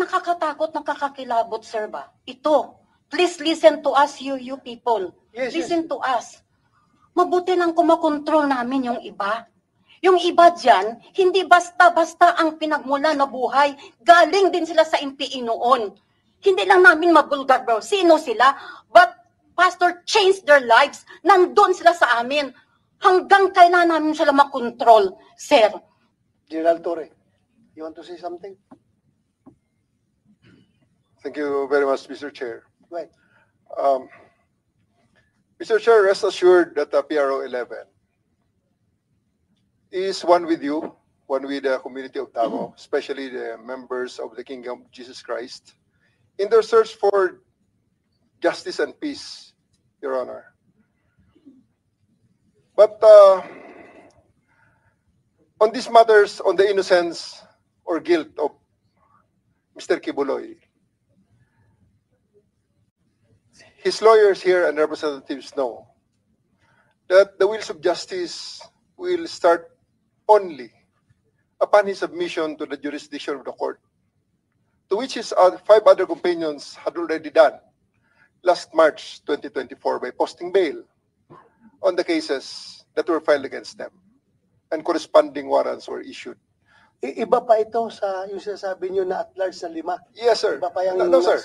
nakakatakot, nakakakilabot, sir ba? Ito, please listen to us, you people. Yes, Listen to us. Mabuti lang kumakontrol namin yung iba. Yung iba dyan, hindi basta-basta ang pinagmula na buhay. Galing din sila sa MPE noon. Hindi lang namin mabulgar, bro. Sino sila? But Pastor changed their lives. Nandun sila sa amin. Hanggang kailan namin sila makontrol, sir. General Torre, you want to say something? Thank you very much, Mr. Chair. Go ahead. Mr. Chair, rest assured that the PRO 11 is one with you, one with the community of Davao, especially the members of the Kingdom of Jesus Christ, in their search for justice and peace, Your Honor. But on these matters, on the innocence or guilt of Mr. Kibuloy, his lawyers here and representatives know that the wheels of justice will start only upon his submission to the jurisdiction of the court, to which his 5 other companions had already done last March 2024 by posting bail on the cases that were filed against them, and corresponding warrants were issued. Iba pa ito sa yung sinasabi nyo na at large na 5. Yes, sir. Iba pa yung No, sir.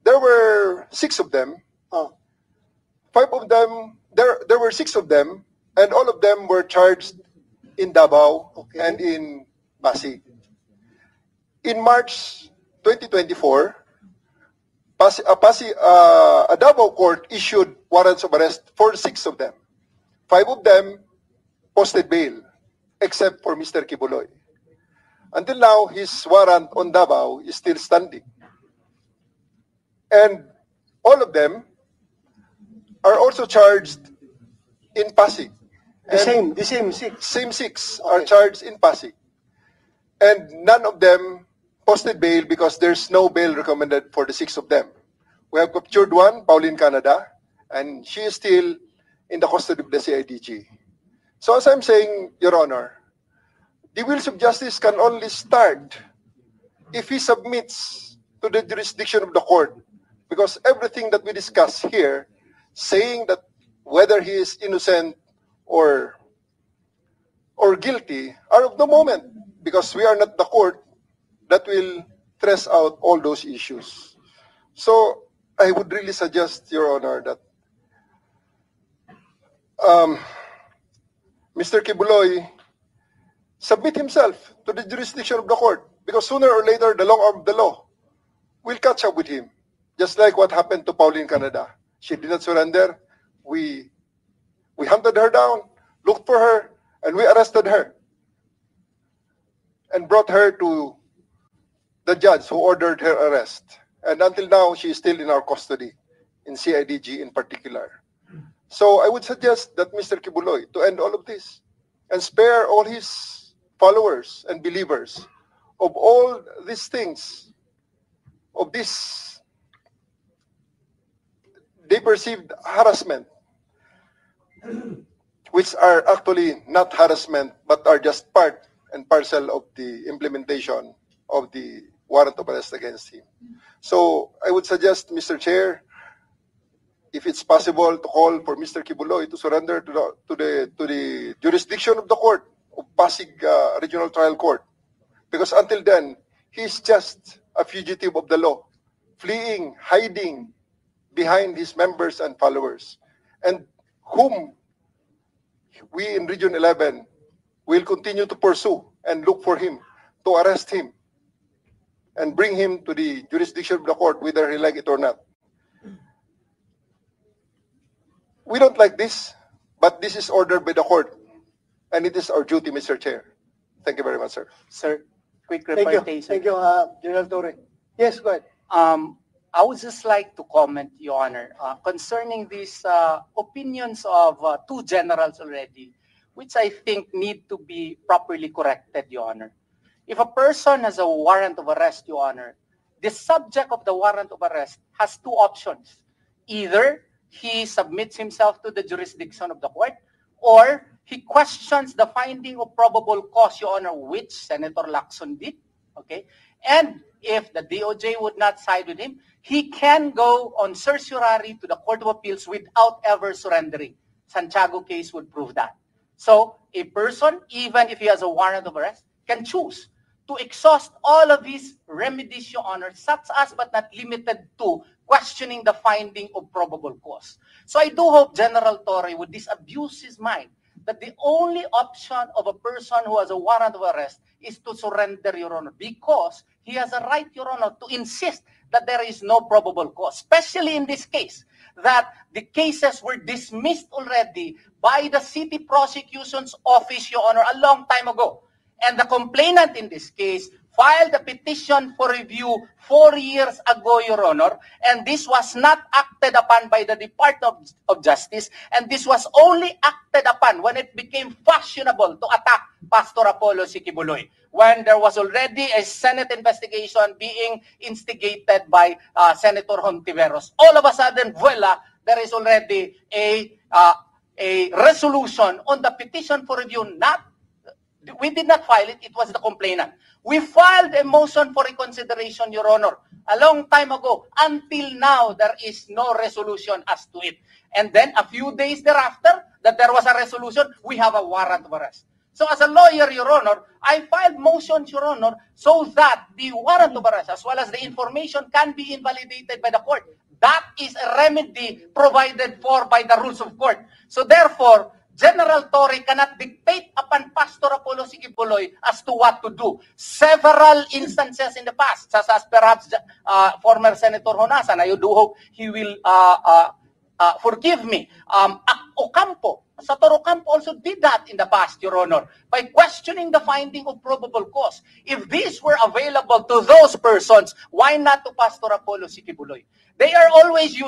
There were 6 of them. Oh. 5 of them, there were 6 of them, and all of them were charged in Davao and in Pasig. In March 2024, a Davao court issued warrants of arrest for 6 of them. 5 of them posted bail, except for Mr. Kibuloy. Until now, his warrant on Davao is still standing. And all of them are also charged in Pasig. The same 6. Same 6 are charged in Pasig. And none of them posted bail because there's no bail recommended for the 6 of them. We have captured one, Pauline Canada, and she is still in the custody of the CIDG. So as I'm saying, Your Honor, the wheels of justice can only start if he submits to the jurisdiction of the court, because everything that we discuss here, saying that whether he is innocent or guilty, are of the moment, because we are not the court that will trace out all those issues. So I would really suggest, Your Honor, that Mr. Kibuloy submit himself to the jurisdiction of the court, because sooner or later the long arm of the law will catch up with him, just like what happened to Pauline Canada. She did not surrender. We hunted her down, looked for her, and we arrested her and brought her to the judge who ordered her arrest. And until now, she is still in our custody, in CIDG in particular. So I would suggest that Mr. Kibuloy, to end all of this and spare all his followers and believers of all these things, of this, they perceived harassment, which are actually not harassment, but are just part and parcel of the implementation of the warrant of arrest against him. So I would suggest, Mr. Chair, if it's possible, to call for Mr. Kibuloy to surrender to the jurisdiction of the court, of Pasig Regional Trial Court, because until then he's just a fugitive of the law, fleeing, hiding behind his members and followers, and whom we in Region 11 will continue to pursue and look for him, to arrest him and bring him to the jurisdiction of the court, whether he like it or not. We don't like this, but this is ordered by the court, and it is our duty, Mr. Chair. Thank you very much, sir. Sir, quick Thank you. repartation. Thank you, General Torre. Yes, go ahead. I would just like to comment, Your Honor, concerning these opinions of 2 generals already, which I think need to be properly corrected, Your Honor. If a person has a warrant of arrest, Your Honor, the subject of the warrant of arrest has 2 options. Either he submits himself to the jurisdiction of the court, or he questions the finding of probable cause, Your Honor, which Senator Lacson did, okay? And if the DOJ would not side with him, he can go on certiorari to the Court of Appeals without ever surrendering. Santiago case would prove that. So a person, even if he has a warrant of arrest, can choose to exhaust all of his remedies, Your Honor, such as but not limited to questioning the finding of probable cause. So I do hope General Torre would disabuse his mind that the only option of a person who has a warrant of arrest is to surrender, Your Honor, because he has a right, Your Honor, to insist that there is no probable cause, especially in this case, that the cases were dismissed already by the city prosecution's office, Your Honor, a long time ago. And the complainant in this case filed a petition for review 4 years ago, Your Honor, and this was not acted upon by the Department of Justice, and this was only acted upon when it became fashionable to attack Pastor Apollo Sikibuloy, when there was already a Senate investigation being instigated by Senator Hontiveros. All of a sudden, voila, there is already a resolution on the petition for review. We did not file it, it was the complainant. We filed a motion for reconsideration, Your Honor, a long time ago. Until now, there is no resolution as to it. And then a few days thereafter, that there was a resolution, we have a warrant of arrest. So as a lawyer, Your Honor, I filed motions, Your Honor, so that the warrant of arrest, as well as the information, can be invalidated by the court. That is a remedy provided for by the rules of court. So therefore, General Torre cannot dictate upon Pastor Apollo Sikibuloy as to what to do. Several instances in the past, such as perhaps former Senator Honasan, I do hope he will forgive me. Ocampo, Satoru Ocampo also did that in the past, Your Honor, by questioning the finding of probable cause. If these were available to those persons, why not to Pastor Apollo Sikibuloy? They are always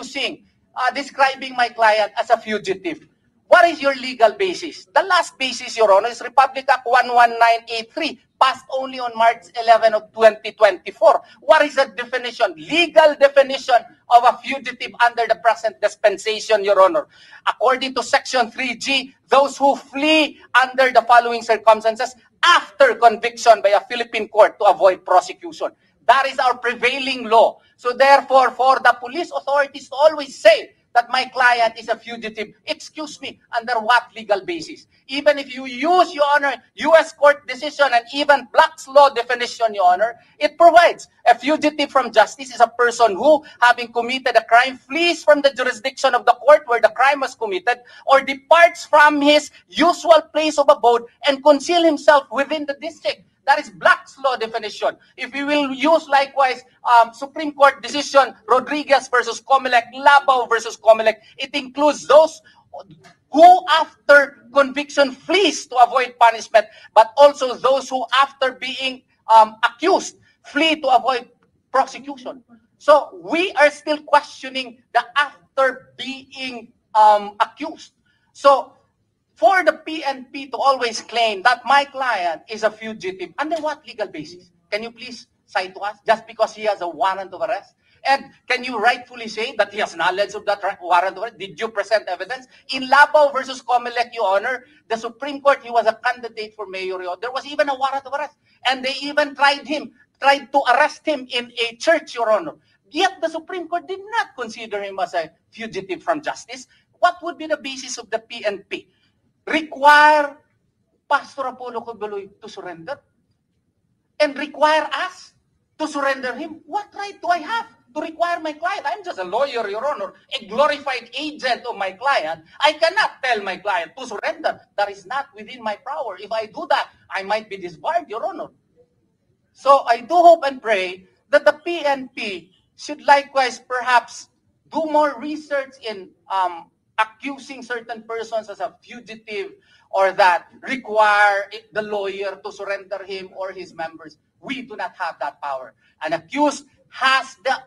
describing my client as a fugitive. What is your legal basis? The last basis, Your Honor, is Republic Act 11983, passed only on March 11 of 2024. What is the definition, legal definition of a fugitive under the present dispensation, Your Honor? According to Section 3G, those who flee under the following circumstances after conviction by a Philippine court to avoid prosecution. That is our prevailing law. So therefore, for the police authorities to always say that my client is a fugitive, excuse me, under what legal basis? Even if you use, Your Honor, U.S. court decision and even Black's law definition, Your Honor, it provides a fugitive from justice is a person who, having committed a crime, flees from the jurisdiction of the court where the crime was committed or departs from his usual place of abode and conceal himself within the district. That is Black's law definition. If we will use likewise Supreme Court decision Rodriguez versus Comelec, Labao versus Comelec, it includes those who after conviction flees to avoid punishment, but also those who after being accused flee to avoid prosecution. So we are still questioning the after being accused. So for the PNP to always claim that my client is a fugitive, under what legal basis? Can you please cite to us? Just because he has a warrant of arrest? And can you rightfully say that he has knowledge of that warrant of arrest? Did you present evidence? In Labao versus Comelec, Your Honor, the Supreme Court, he was a candidate for mayor. There was even a warrant of arrest. And they even tried to arrest him in a church, Your Honor. Yet the Supreme Court did not consider him as a fugitive from justice. What would be the basis of the PNP? Require Pastor Apollo Sikibuloy to surrender and require us to surrender him? What right do I have to require my client? I'm just a lawyer, Your Honor, a glorified agent of my client. I cannot tell my client to surrender. That is not within my power. If I do that, I might be disbarred, Your Honor. So I do hope and pray that the PNP should likewise perhaps do more research in accusing certain persons as a fugitive or that require the lawyer to surrender him or his members. We do not have that power. An accused has the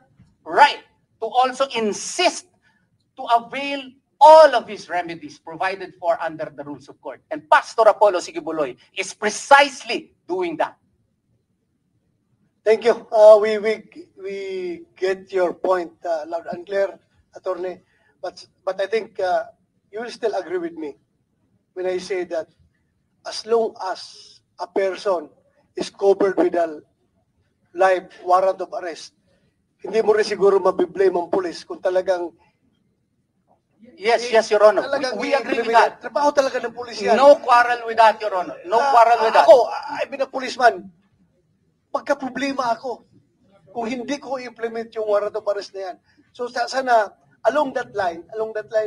right to also insist to avail all of his remedies provided for under the rules of court. And Pastor Apollo Sikibuloy is precisely doing that. Thank you. We get your point loud and clear, Attorney. But I think you will still agree with me when I say that as long as a person is covered with a live warrant of arrest, hindi mo rin siguro mabiblame ang pulis kung talagang Yes, Your Honor. talagang We agree with i-implement. that. Trabaho talaga ng pulis yan. No quarrel with that, Your Honor. No quarrel with that. Ako, I've been a policeman. Pagka-problema ako kung hindi ko i-implement yung warrant of arrest na yan. So sana, along that line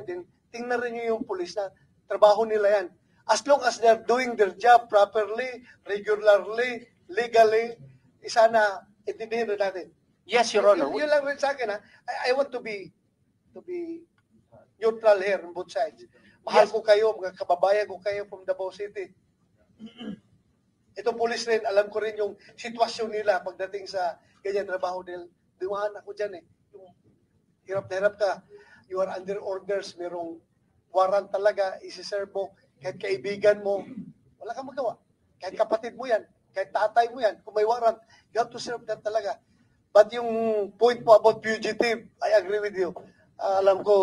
din, tingnan rin nyo yung pulis na trabaho nila yan. As long as they're doing their job properly, regularly, legally, sana intindihin rin natin. Yes, Your Honor. Yun lang rin sa akin, ha? I want to be neutral here on both sides. Mahal ko kayo, mga kababayan ko kayo from Davao City. Itong pulis rin, alam ko rin yung sitwasyon nila pagdating sa ganyan trabaho nila. Dumaan ako dyan eh. Yung hirap na hirap ka. You are under orders, merong warrant talaga, isi-serve mo, kahit kaibigan mo, wala kang magawa. Kahit kapatid mo yan, kahit tatay mo yan, kung may warrant, you have to serve that talaga. But yung point mo about fugitive, I agree with you. Alam ko,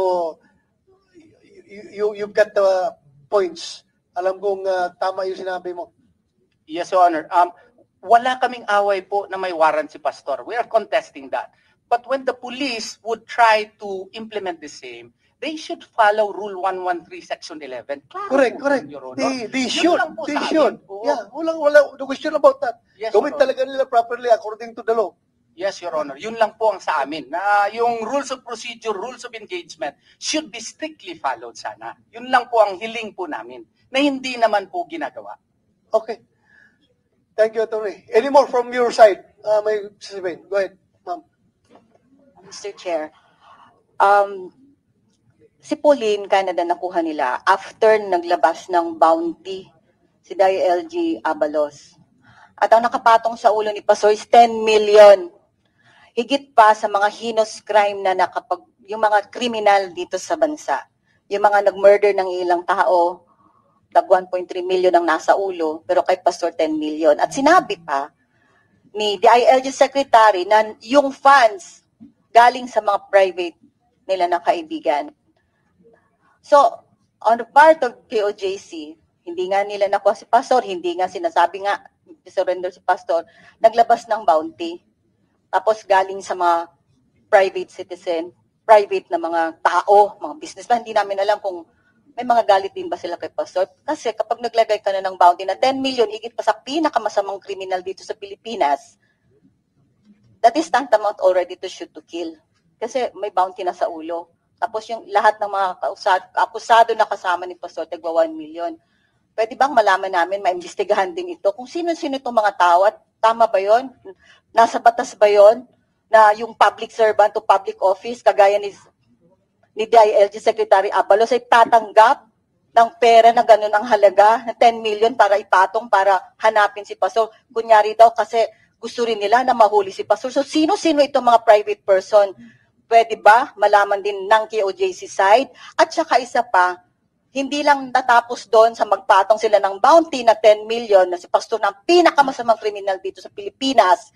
you've got the points. Alam kong tama yung sinabi mo. Yes, Your Honor. Wala kaming away po na may warrant si Pastor. We are contesting that. But when the police would try to implement the same, they should follow Rule 113, Section 11. Klaro Correct, po, correct. Your Honor. They Yun should. lang po They sa amin. should. Oo. Yeah, wala no question about that. Yes, Gawin Your Honor. talaga nila properly according to the law. Yes, Your Honor. Yun lang po ang sa amin. Na yung rules of procedure, rules of engagement should be strictly followed sana. Yun lang po ang hiling po namin na hindi naman po ginagawa. Okay. Thank you, Attorney. Any more from your side? May sasabihin. Go ahead, ma'am. Mr. Chair, si Pauline Canada nakuha nila after naglabas ng bounty si LG Abalos. At ang nakapatong sa ulo ni Pastor is 10 million. Higit pa sa mga heinous crime na yung mga kriminal dito sa bansa. Yung mga nag-murder ng ilang tao, tag 1.3 million ang nasa ulo, pero kay Pastor 10 million. At sinabi pa ni DILG Secretary na yung funds galing sa mga private nila na kaibigan. So, on the part of KOJC, hindi nga nila nakuha si Pastor, hindi nga sinasabi nga, surrender si Pastor, naglabas ng bounty. Tapos galing sa mga private citizen, private na mga tao, mga businessman, hindi namin alam kung may mga galit din ba sila kay Pastor. Kasi kapag naglagay ka na ng bounty na 10 million, higit pa sa pinakamasamang kriminal dito sa Pilipinas, that is tantamount already to shoot to kill. Kasi may bounty na sa ulo. Tapos yung lahat ng mga akusado na kasama ni Pastor, tagwa 1 million. Pwede bang malaman namin, maimbestigahan din ito, kung sino-sino itong mga tao at tama ba yon? Nasa batas ba yon? Na yung public servant o public office, kagaya ni DILG Secretary Abalos, ay tatanggap ng pera na ganun ang halaga, na 10 million para ipatong, para hanapin si Pastor. Kunyari daw kasi gusto rin nila na mahuli si Pastor. So, sino-sino itong mga private person? Pwede ba malaman din ng KOJC side? At saka isa pa, hindi lang natapos doon sa magpatong sila ng bounty na 10 million na si Pastor ng pinakamasamang kriminal dito sa Pilipinas.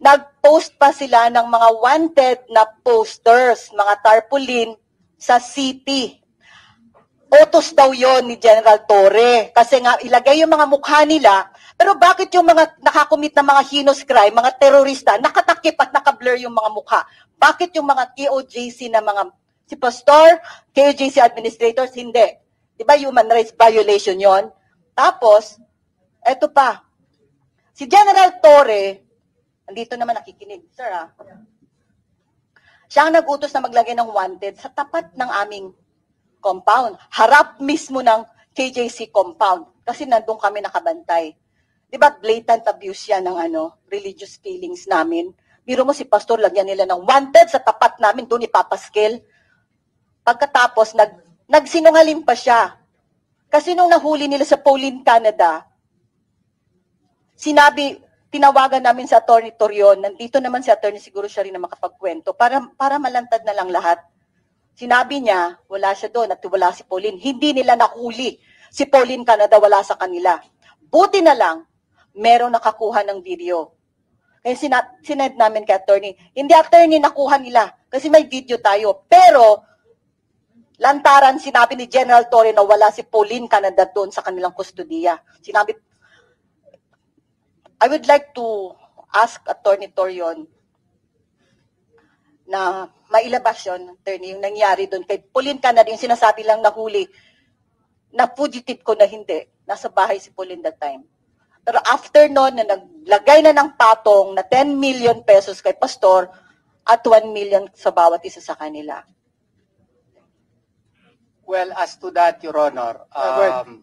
Nag-post pa sila ng mga wanted na posters, mga tarpaulin sa city. Utos daw yon ni General Torre. Kasi nga ilagay yung mga mukha nila. Pero bakit yung mga nakakumit na mga heinous crime, mga terorista, nakatakip at nakablur yung mga mukha? Bakit yung mga KOJC na mga, si Pastor, KOJC administrators, hindi? Diba human rights violation yon? Tapos, eto pa, si General Torre, andito naman nakikinig, sir siya ang nag-utos na maglagay ng wanted sa tapat ng aming compound. Harap mismo ng KJC compound. Kasi nandun kami nakabantay. Diba blatant abuse yan ng religious feelings namin. Biro mo si Pastor, lagyan nila ng wanted sa tapat namin, doon ipapaskil. Pagkatapos, nagsinungaling pa siya. Kasi nung nahuli nila sa Pauline, Canada, tinawagan namin sa Attorney Torion, nandito naman si Attorney, siguro siya rin na makapagkwento, para malantad na lang lahat. Sinabi niya, wala siya doon at wala si Pauline. Hindi nila nahuli. Si Pauline Canada, wala sa kanila. Buti na lang, merong nakakuha ng video. Kaya sinend namin kay Attorney. Hindi Attorney nakuha nila kasi may video tayo. Pero, lantaran sinabi ni General Torre na wala si Pauline Canada doon sa kanilang kustudiya. I would like to ask Attorney Torion na mailabas yun, attorney, yung nangyari doon kay Pauline Canada, yung sinasabi lang nahuli, na fugitive ko na hindi. Nasa bahay si Pauline that time. Pero after noon, na naglagay na ng patong na 10 million pesos kay Pastor at 1 million sa bawat isa sa kanila. Well, as to that, Your Honor, Go ahead.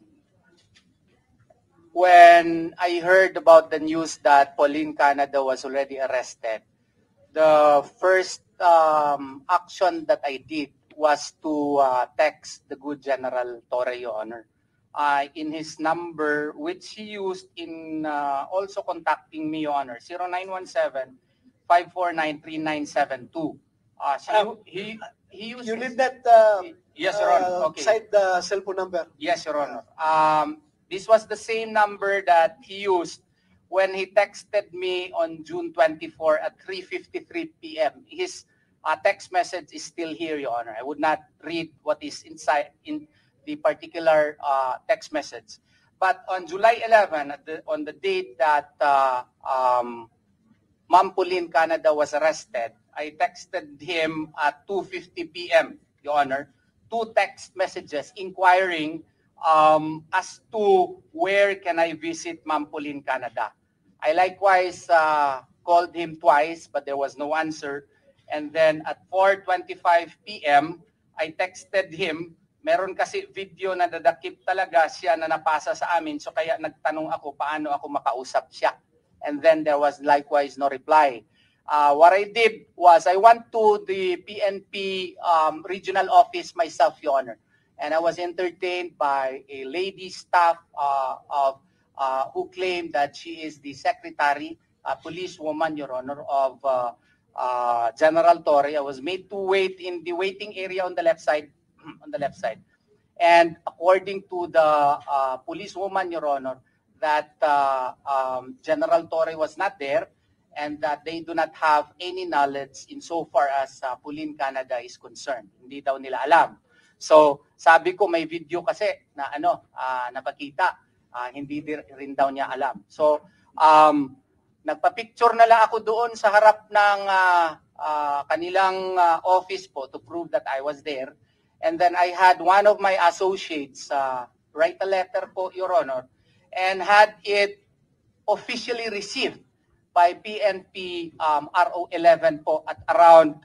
when I heard about the news that Pauline Canada was already arrested, the first action that I did was to text the good General Torre, Your Honor, in his number, which he used in also contacting me, Your Honor, 0917-549-3972. He used You his- need that Yes, Your Honor. Okay. cite the cellphone number. Yes, Your Honor. This was the same number that he used when he texted me on June 24 at 3:53 p.m. His text message is still here, Your Honor. I would not read what is inside in the particular text message. But on July 11, on the date that Ma'am Pauline Canada was arrested, I texted him at 2:50 p.m., Your Honor, 2 text messages inquiring as to where can I visit Ma'am Pauline Canada. I likewise called him twice, but there was no answer. And then at 4:25 p.m., I texted him. Meron kasi video na dadakip talaga siya na napasa sa amin. So kaya nagtanong ako paano ako makausap siya. And then there was likewise no reply. What I did was I went to the PNP regional office myself, Your Honor. And I was entertained by a lady staff who claimed that she is the secretary, policewoman, Your Honor, of General Torre. I was made to wait in the waiting area on the left side. And according to the policewoman, Your Honor, that General Torre was not there and that they do not have any knowledge insofar as Pauline Canada is concerned. Hindi daw nila alam. So, sabi ko may video kasi na napakita. Hindi rin daw niya alam. So, nagpa-picture na lang ako doon sa harap ng kanilang office po to prove that I was there. And then I had one of my associates write a letter po, Your Honor, and had it officially received by PNP RO11 po at around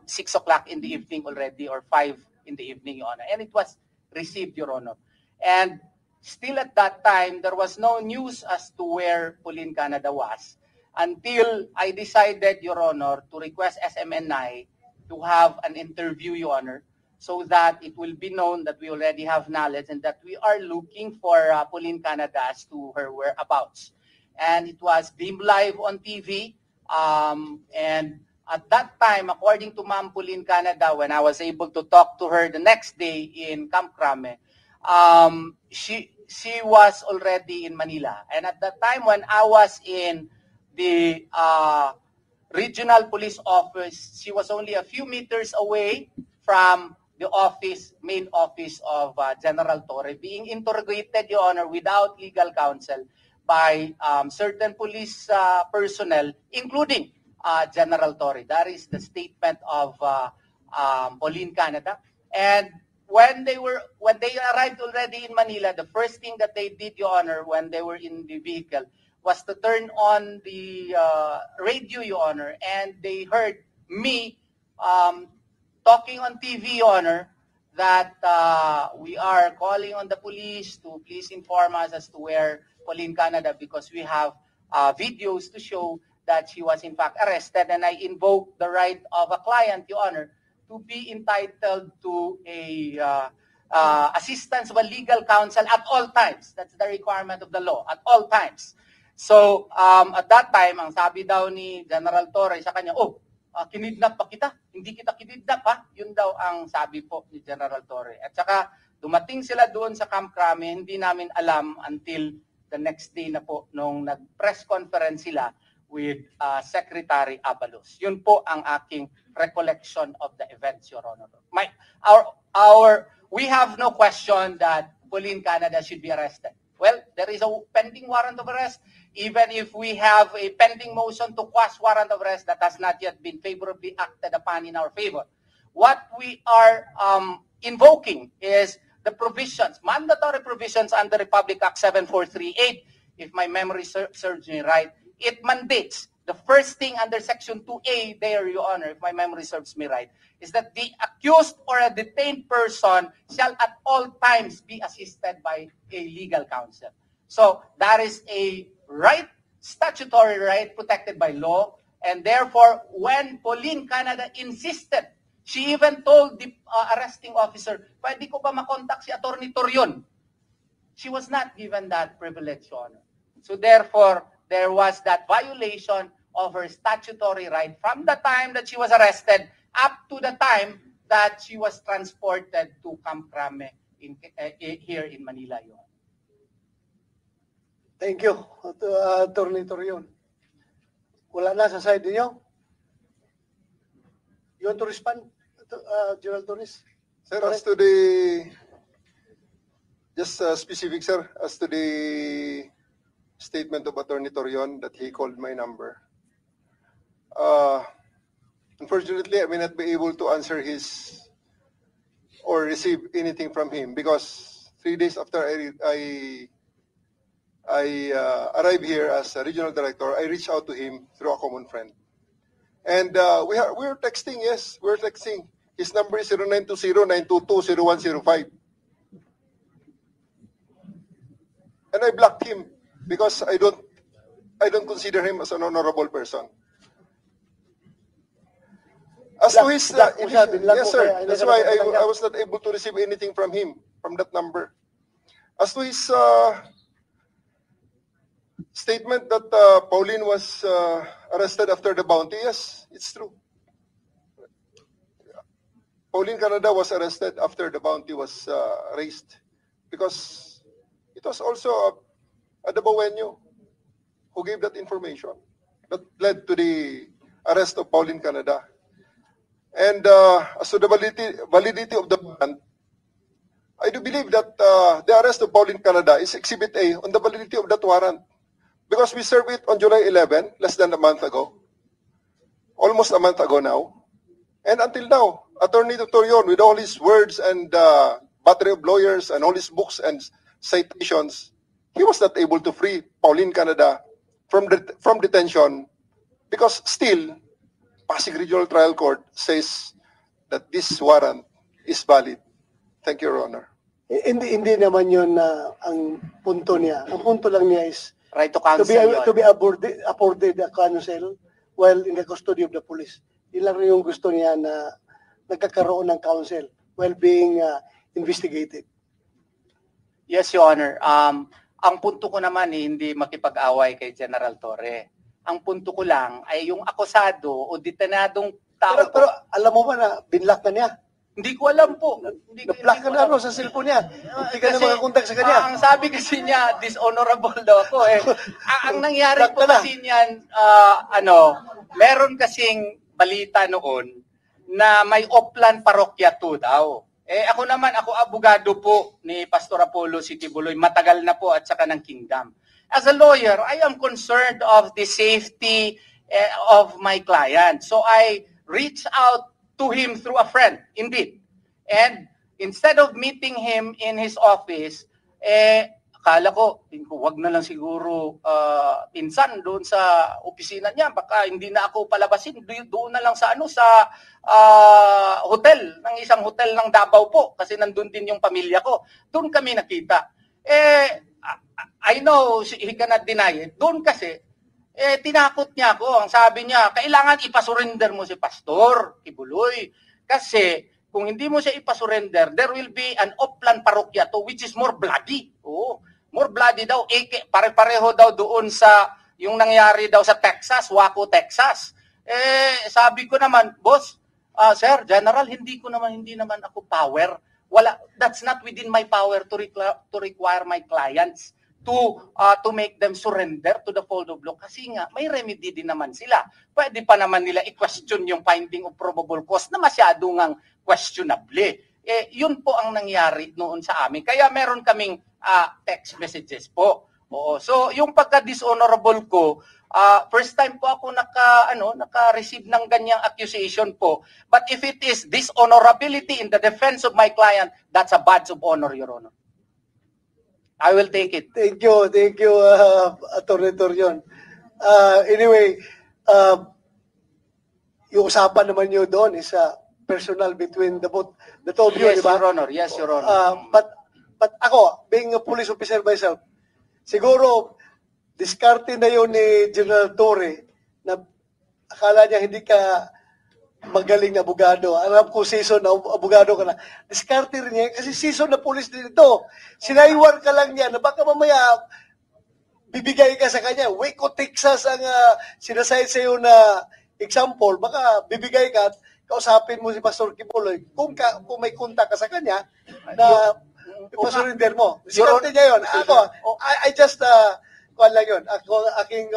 6 o'clock in the evening already or 5 in the evening, Your Honor. And it was received, Your Honor. And still at that time, there was no news as to where Pauline Canada was until I decided, Your Honor, to request SMNI to have an interview, Your Honor, so that it will be known that we already have knowledge and that we are looking for Pauline Canada as to her whereabouts. And it was beamed live on TV. And at that time, according to Ma'am Pauline Canada, when I was able to talk to her the next day in Camp Crame, she was already in Manila. And at that time, when I was in the regional police office, she was only a few meters away from the main office of General Torre, being interrogated, Your Honor, without legal counsel by certain police personnel, including General Torre. That is the statement of Pauline Canada. And when they arrived already in Manila, the first thing that they did, Your Honor, when they were in the vehicle, was to turn on the radio, Your Honor, and they heard me talking on TV, Your Honor, that we are calling on the police to please inform us as to where Pauline Canada, because we have videos to show that she was in fact arrested, and I invoke the right of a client, Your Honor, to be entitled to a assistance of a legal counsel at all times. That's the requirement of the law, at all times. So, at that time, ang sabi daw ni General Torre sa kanya, kinidnap pa kita? Hindi kita kinidnap, ha? Yun daw ang sabi po ni General Torre. At saka, dumating sila doon sa Camp Crame, hindi namin alam until the next day na po nung nag-press conference sila with Secretary Abalos. Yun po ang aking recollection of the events, Your Honor. We have no question that Pauline Canada should be arrested. Well, there is a pending warrant of arrest. even if we have a pending motion to quash warrant of arrest that has not yet been favorably acted upon in our favor. What we are invoking is the provisions, mandatory provisions under Republic Act 7438, if my memory serves me right. It mandates, the first thing under Section 2A there, Your Honor, if my memory serves me right, is that the accused or a detained person shall at all times be assisted by a legal counsel. So that is a right, statutory right protected by law, and therefore when Pauline Canada insisted, she even told the arresting officer, pwede ko ba makontak si Attorney Torion? She was not given that privilege, Your Honor. So therefore, there was that violation of her statutory right from the time that she was arrested up to the time that she was transported to Camp Crame here in Manila, Your Honor. Thank you, Attorney Torion. Wala na sa side niyo? You want to respond, General Torres? Sir, as to the, just specific, sir, as to the statement of Attorney Torion that he called my number. Unfortunately, I may not be able to answer his or receive anything from him because 3 days after I arrived here as a regional director, I reached out to him through a common friend. And we're texting, yes, we're texting. His number is 0920-922-0105. And I blocked him because I don't consider him as an honorable person. As to his, yes sir, that's why I was not able to receive anything from him, from that number. As to his statement that Pauline was arrested after the bounty, yes, it's true. Pauline Canada was arrested after the bounty was raised because it was also Adabawenyo who gave that information that led to the arrest of Pauline Canada. And as to the validity of the warrant, I do believe that the arrest of Pauline Canada is Exhibit A on the validity of that warrant because we served it on July 11, less than a month ago, almost a month ago now. And until now, Attorney Torion, with all his words and battery of lawyers and all his books and citations, he was not able to free Pauline Canada from detention because still, Pasig Regional Trial Court says that this warrant is valid. Thank you, Your Honor. Hindi naman yun ang punto niya. Ang punto lang niya is Right to counsel, to be afforded a counsel while in the custody of the police. Yun lang yung gusto niya na nagkakaroon ng counsel while being investigated. Yes, Your Honor. Ang punto ko naman hindi makipag-away kay General Torre. Ang punto ko lang ay yung akusado o detenadong tao. Pero alam mo ba na binlock na niya? Hindi ko alam po. Na-block ka na sa cellphone niya. Hindi ka na makakontak sa kanya. Ang sabi kasi niya, dishonorable daw ako eh. Ang nangyari po kasi niyan, meron kasing balita noon na may Oplan Parokya 2 daw. Eh ako naman, ako abogado po ni Pastor Apollo Sitibuloy, matagal na po at saka ng Kingdom. As a lawyer, I am concerned of the safety of my client. So I reached out to him through a friend, indeed. And instead of meeting him in his office, akala ko, wag na lang siguro pinsan doon sa opisina niya. Baka hindi na ako palabasin. Doon na lang sa hotel, ng isang hotel ng Davao po. Kasi nandun din yung pamilya ko. Doon kami nakita. I know he cannot deny it. Doon kasi, tinakot niya ako. Ang sabi niya, kailangan ipasurrender mo si Pastor Kibuloy. Kasi kung hindi mo siya ipasurrender, there will be an Oplan Parokya 2 which is more bloody. Oo, more bloody daw. Pare-pareho daw doon sa yung nangyari daw sa Texas, Waco, Texas. Sabi ko naman, boss, sir, general, hindi naman ako power. That's not within my power to require my clients to make them surrender to the fold of law. Kasi nga, may remedy din naman sila. Pwede pa naman nila i-question yung finding of probable cause na masyado ngang questionable. Yun po ang nangyari noon sa amin. Kaya meron kaming text messages po. Oo. So, yung pagka-dishonorable ko, first time po ako naka-receive ng ganyang accusation po. But if it is dishonorability in the defense of my client, that's a badge of honor, Your Honor. I will take it. Thank you, Attorney Torion. Anyway, yung usapan naman nyo doon is personal between the two of you, Yes, di ba? Your Honor. Yes, Your Honor. But ako, being a police officer myself, siguro, diskarte na yun ni General Torre na akala niya hindi ka magaling na abogado. Alam ko season na abogado ka na. Diskarte rin niya kasi season na police din ito. Sinaiwar ka lang niya na baka mamaya bibigay ka sa kanya. Waco, Texas ang sinasayad sa iyo na example. Baka bibigay ka at kausapin mo si Pastor Kibuloy. Kung may kontak ka sa kanya na ipasurinder mo. Diskarte niya yun. Ako, I just aking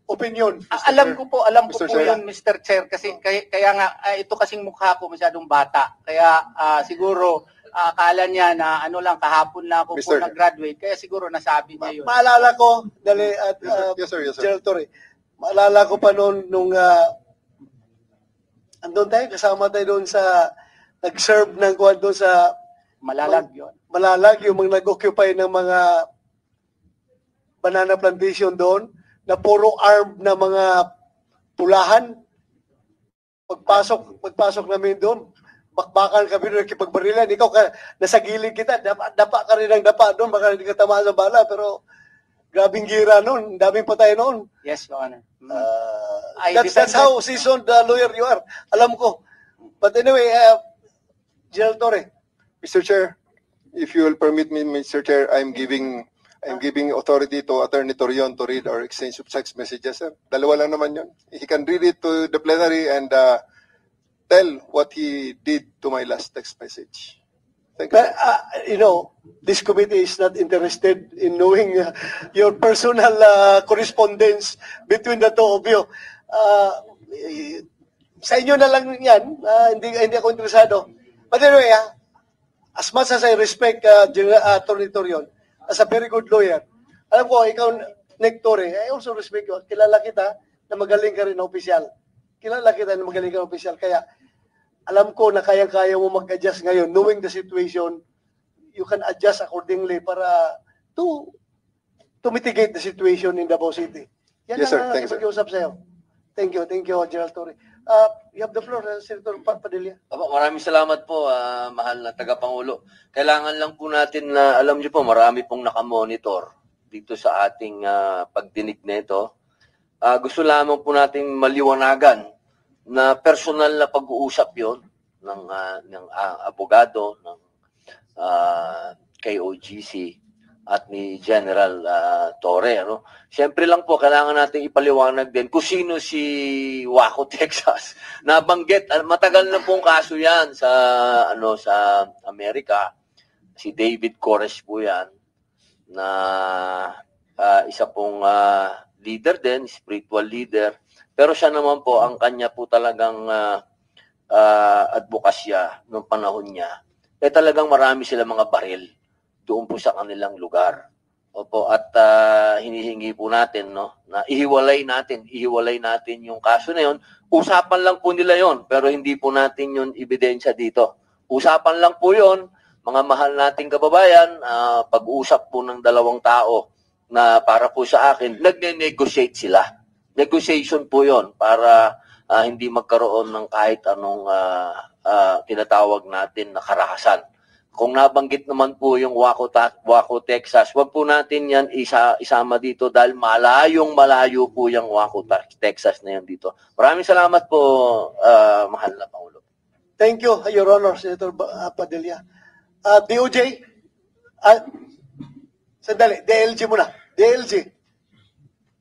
opinion. Alam ko po Mr. po Chair. yun, Mr. Chair, kasi kaya nga ito kasing mukha ko masyadong bata. Kaya siguro akala niya na kahapon na ako po Mr. nag-graduate, kaya siguro nasabi niya yun. Maalala ko, dali at Yes, sir. Yes, sir. General Torre, maalala ko pa noon nung andun tayo, kasama tayo doon sa nag-serve ng kuwan doon sa Malalag yun. Malalag, yung mga nag-occupy ng mga banana plantation doon, na puro armed na mga pulahan. Pagpasok namin doon, bakbakan kami doon, kipagbarilan. Ikaw, nasa gilid kita, dapa ka rin ang dapa doon, baka hindi ka tamaan sa bala, pero grabing gira noon, daming patay noon. Yes, Your Honor. That's how seasoned lawyer you are. Alam ko. But anyway, General Torre, Mr. Chair, if you will permit me, Mr. Chair, I'm giving authority to Attorney Torion to read our exchange of text messages, sir. Dalawa lang naman yun. He can read it to the plenary and tell what he did to my last text message. Thank you. but, this committee is not interested in knowing your personal correspondence between the two of you. Sa inyo na lang yan. Hindi ako interesado. But anyway, as much as I respect Attorney Torion, as a very good lawyer, alam ko, ikaw, Nick Torre, I also respect you. Kilala kita na magaling ka rin na opisyal. Kilala kita na magaling ka na opisyal. Kaya, alam ko na kaya-kaya mo mag-adjust ngayon. Knowing the situation, you can adjust accordingly para to mitigate the situation in Davao City. Yan Yes, sir. ang Thank you, sir. ipag-iusap sa'yo. Thank you, General Torre. You have the floor, Senator Padilla. Maraming salamat po, mahal na tagapangulo. Kailangan lang po natin na, alam niyo po, marami pong nakamonitor dito sa ating pagdinig na ito. Gusto lamang po natin maliwanagan na personal na pag-uusap yon ng abogado, ng KOGC at ni General Torre. Ano? Siyempre lang po, kailangan natin ipaliwanag din kung sino si Waco, Texas. Nabanggit, matagal na pong kaso yan sa Amerika. Si David Corres po yan, na isa pong leader din, spiritual leader. Pero siya naman po, ang kanya po talagang advokasya noong panahon niya, talagang marami sila mga baril doon po sa kanilang lugar. Opo, at hinihingi po natin na ihiwalay natin yung kaso na yon. Usapan lang po nila yon, pero hindi po natin yun ebidensya dito. Usapan lang po yon, mga mahal nating kababayan, pag-uusap po ng dalawang tao na para po sa akin, nagne-negotiate sila. Negotiation po yon para hindi magkaroon ng kahit anong tinatawag natin na karahasan. Kung nabanggit naman po yung Waco, Texas, wag po natin yan isama dito dahil malayo po yung Waco, Texas na yan dito. Maraming salamat po, mahal na Pangulo. Thank you, Your Honor, Senator Padilla. DOJ, sandali, DLG muna. DLG.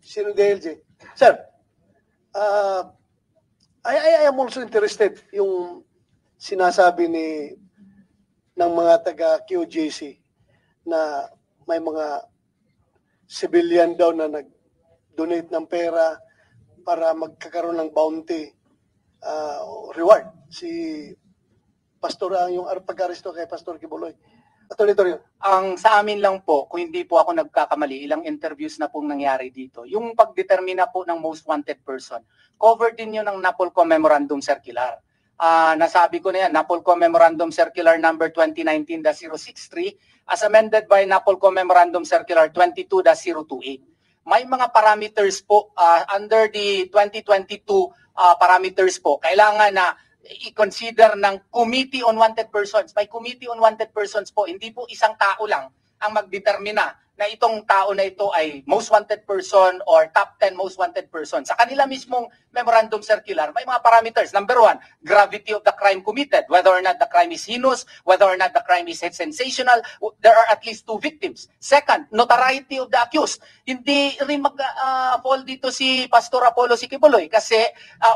Sino DLG? Sir, I am also interested yung sinasabi ng mga taga-QJC na may mga civilian daw na nag-donate ng pera para magkakaroon ng bounty reward. Si Pastor, yung pag-aresto kay Pastor Kibuloy. Attorney Torrio. Ang sa amin lang po, kung hindi po ako nagkakamali, ilang interviews na pong nangyari dito. Yung pagdetermina po ng most wanted person, covered din yun ng NAPOLCO Memorandum Circular. Nasabi ko na yan, NAPOLCO Memorandum Circular number 2019-063 as amended by NAPOLCO Memorandum Circular 22-028. May mga parameters po under the 2022 parameters po. Kailangan na i-consider ng Committee on Wanted Persons. May Committee on Wanted Persons po, hindi po isang tao lang ang magdetermina na itong tao na ito ay most wanted person or top 10 most wanted person. Sa kanila mismong memorandum circular, may mga parameters. Number 1, gravity of the crime committed, whether or not the crime is heinous, whether or not the crime is sensational, there are at least 2 victims. Second, notoriety of the accused. Hindi rin mag-fall dito si Pastor Apollo Sikibuloy kasi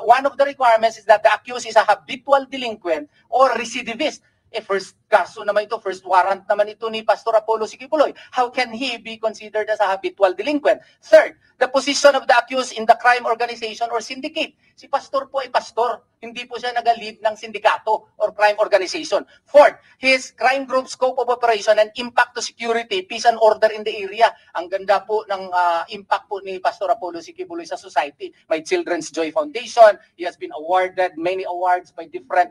one of the requirements is that the accused is a habitual delinquent or recidivist. First kaso naman ito, first warrant naman ito ni Pastor Apollo Sikibuloy. How can he be considered as a habitual delinquent? Third, the position of the accused in the crime organization or syndicate. Si Pastor po ay pastor, hindi po siya nag-lead ng sindikato or crime organization. Fourth, his crime group scope of operation and impact to security, peace and order in the area. Ang ganda po ng impact po ni Pastor Apollo Sikibuloy sa society. May Children's Joy Foundation, he has been awarded many awards by different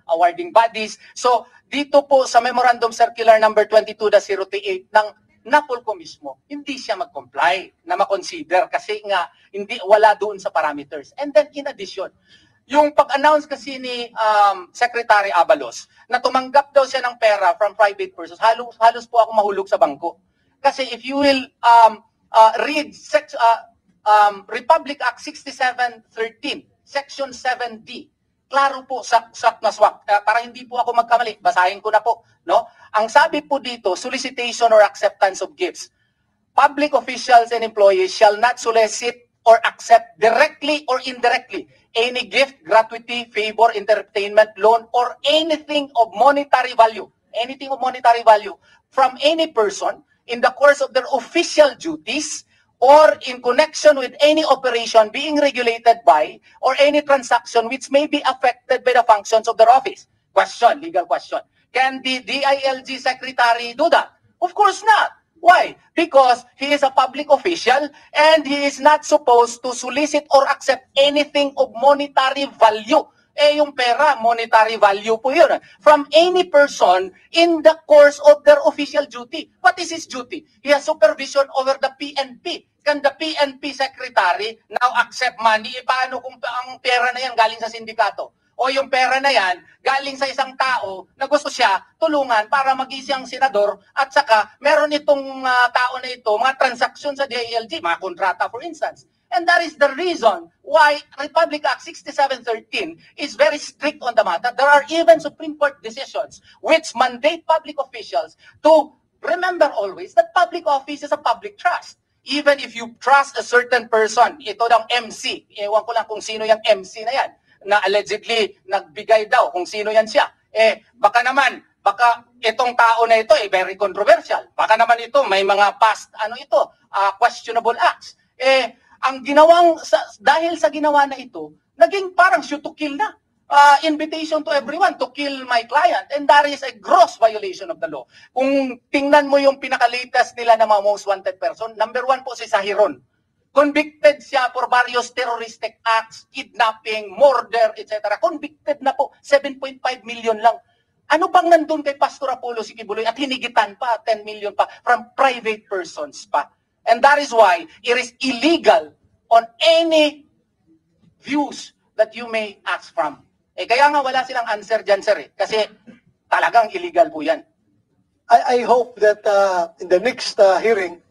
awarding bodies. So, dito po sa Memorandum Circular number 22-038 ng NAPOLCO mismo, hindi siya mag-comply na makonsider kasi nga wala doon sa parameters. And then in addition, yung pag-announce kasi ni Secretary Abalos na tumanggap daw siya ng pera from private persons, halos po ako mahulog sa bangko. Kasi if you will read Republic Act 6713, Section 7D, klaro po, sak na swak. Para hindi po ako magkamali, basahin ko na po. No? Ang sabi po dito, solicitation or acceptance of gifts. Public officials and employees shall not solicit or accept directly or indirectly any gift, gratuity, favor, entertainment, loan, or anything of monetary value from any person in the course of their official duties or in connection with any operation being regulated by or any transaction which may be affected by the functions of their office. Question, legal question. Can the DILG secretary do that? Of course not. Why? Because he is a public official and he is not supposed to solicit or accept anything of monetary value. Yung pera, monetary value po yun. From any person in the course of their official duty. What is his duty? He has supervision over the PNP. Can the PNP secretary now accept money? Paano kung ang pera na yan galing sa sindikato? O yung pera na yan galing sa isang tao na gusto siya tulungan para mag-isang senador at saka meron itong tao na ito, mga transaksyon sa DILG, mga kontrata for instance. And that is the reason why Republic Act 6713 is very strict on the matter. There are even Supreme Court decisions which mandate public officials to remember always that public office is a public trust. Even if you trust a certain person, ito daw MC, ewan ko lang kung sino yung MC na yan, na allegedly nagbigay daw kung sino yan siya. Baka itong tao na ito very controversial. Baka naman ito may mga past questionable acts. Ang ginawang dahil sa ginawa na ito, naging parang shoot to kill na. Invitation to everyone to kill my client, and that is a gross violation of the law. Kung tingnan mo yung pinaka-latest nila na mga most wanted person, number 1 po si Sahiron. Convicted siya for various terroristic acts, kidnapping, murder, etc. Convicted na po, 7.5 million lang. Ano bang nandun kay Pastor Apollo Sikibuloy at hinigitan pa, 10 million pa, from private persons pa? And that is why it is illegal on any views that you may ask from. Kaya nga wala silang answer dyan, sir. Kasi talagang illegal po yan. I hope that in the next hearing,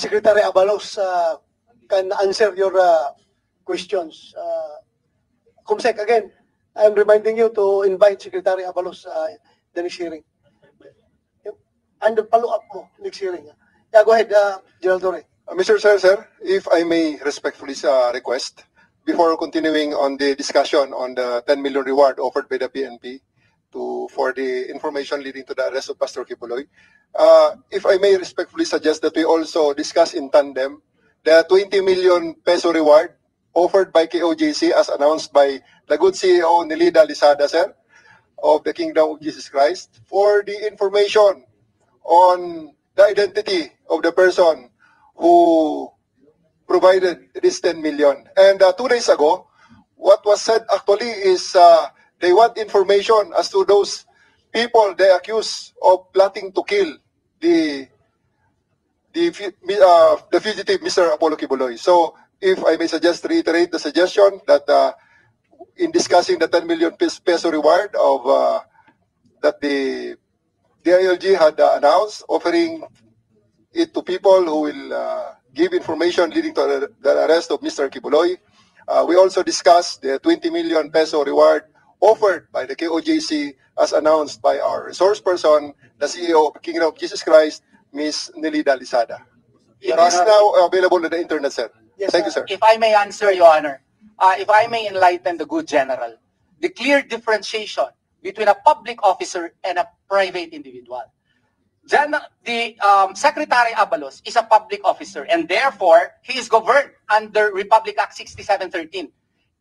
Secretary Abalos can answer your questions. Kumsek, again, I'm reminding you to invite Secretary Abalos the next hearing. And the follow-up mo, next hearing. Yeah, go ahead, General Torre. Mr. Sir, if I may respectfully request, before continuing on the discussion on the 10 million reward offered by the PNP for the information leading to the arrest of Pastor Kibuloy, if I may respectfully suggest that we also discuss in tandem the 20 million peso reward offered by KOJC as announced by the good CEO Nelida Lizada, sir, of the Kingdom of Jesus Christ for the information on the identity of the person who provided this 10 million. And 2 days ago, what was said actually is they want information as to those people they accuse of plotting to kill the fugitive Mr. Apollo Kibuloy. So, if I may suggest, reiterate the suggestion that in discussing the 10 million peso reward of that the DILG had announced, offering it to people who will give information leading to the arrest of Mr. Kibuloy. We also discussed the 20 million peso reward offered by the KOJC as announced by our resource person, the CEO of Kingdom of Jesus Christ, Ms. Nelida Lisada. It Your is Honor. now available on the internet, sir. Yes, Thank you, sir. If I may answer, Your Honor, if I may enlighten the good general, the clear differentiation between a public officer and a private individual. The Secretary Abalos is a public officer and therefore he is governed under Republic Act 6713.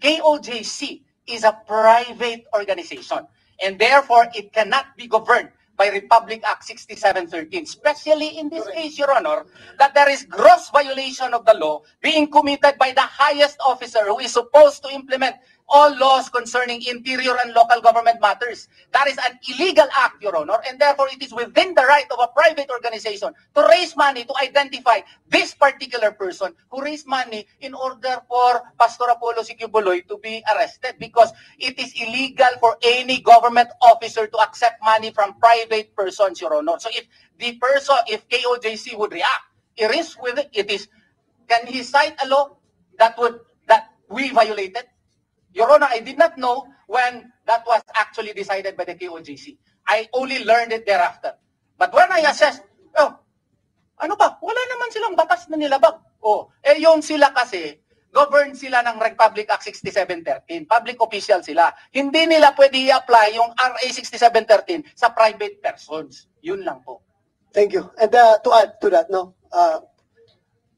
KOJC is a private organization and therefore it cannot be governed by Republic Act 6713, especially in this case, Your Honor, that there is gross violation of the law being committed by the highest officer who is supposed to implement all laws concerning interior and local government matters. That is an illegal act, Your Honor, and therefore it is within the right of a private organization to raise money to identify this particular person who raised money in order for Pastor Apollo Kibuloy to be arrested, because it is illegal for any government officer to accept money from private persons, Your Honor. So if KOJC would react, can he cite a law that we violated? Your Honor, I did not know when that was actually decided by the KOJC. I only learned it thereafter. But when I assessed, ano ba? Wala naman silang batas na nilabag. Yung sila kasi, governed sila ng Republic Act 6713. Public official sila. Hindi nila pwede i-apply yung RA 6713 sa private persons. Yun lang po. Thank you. And to add to that,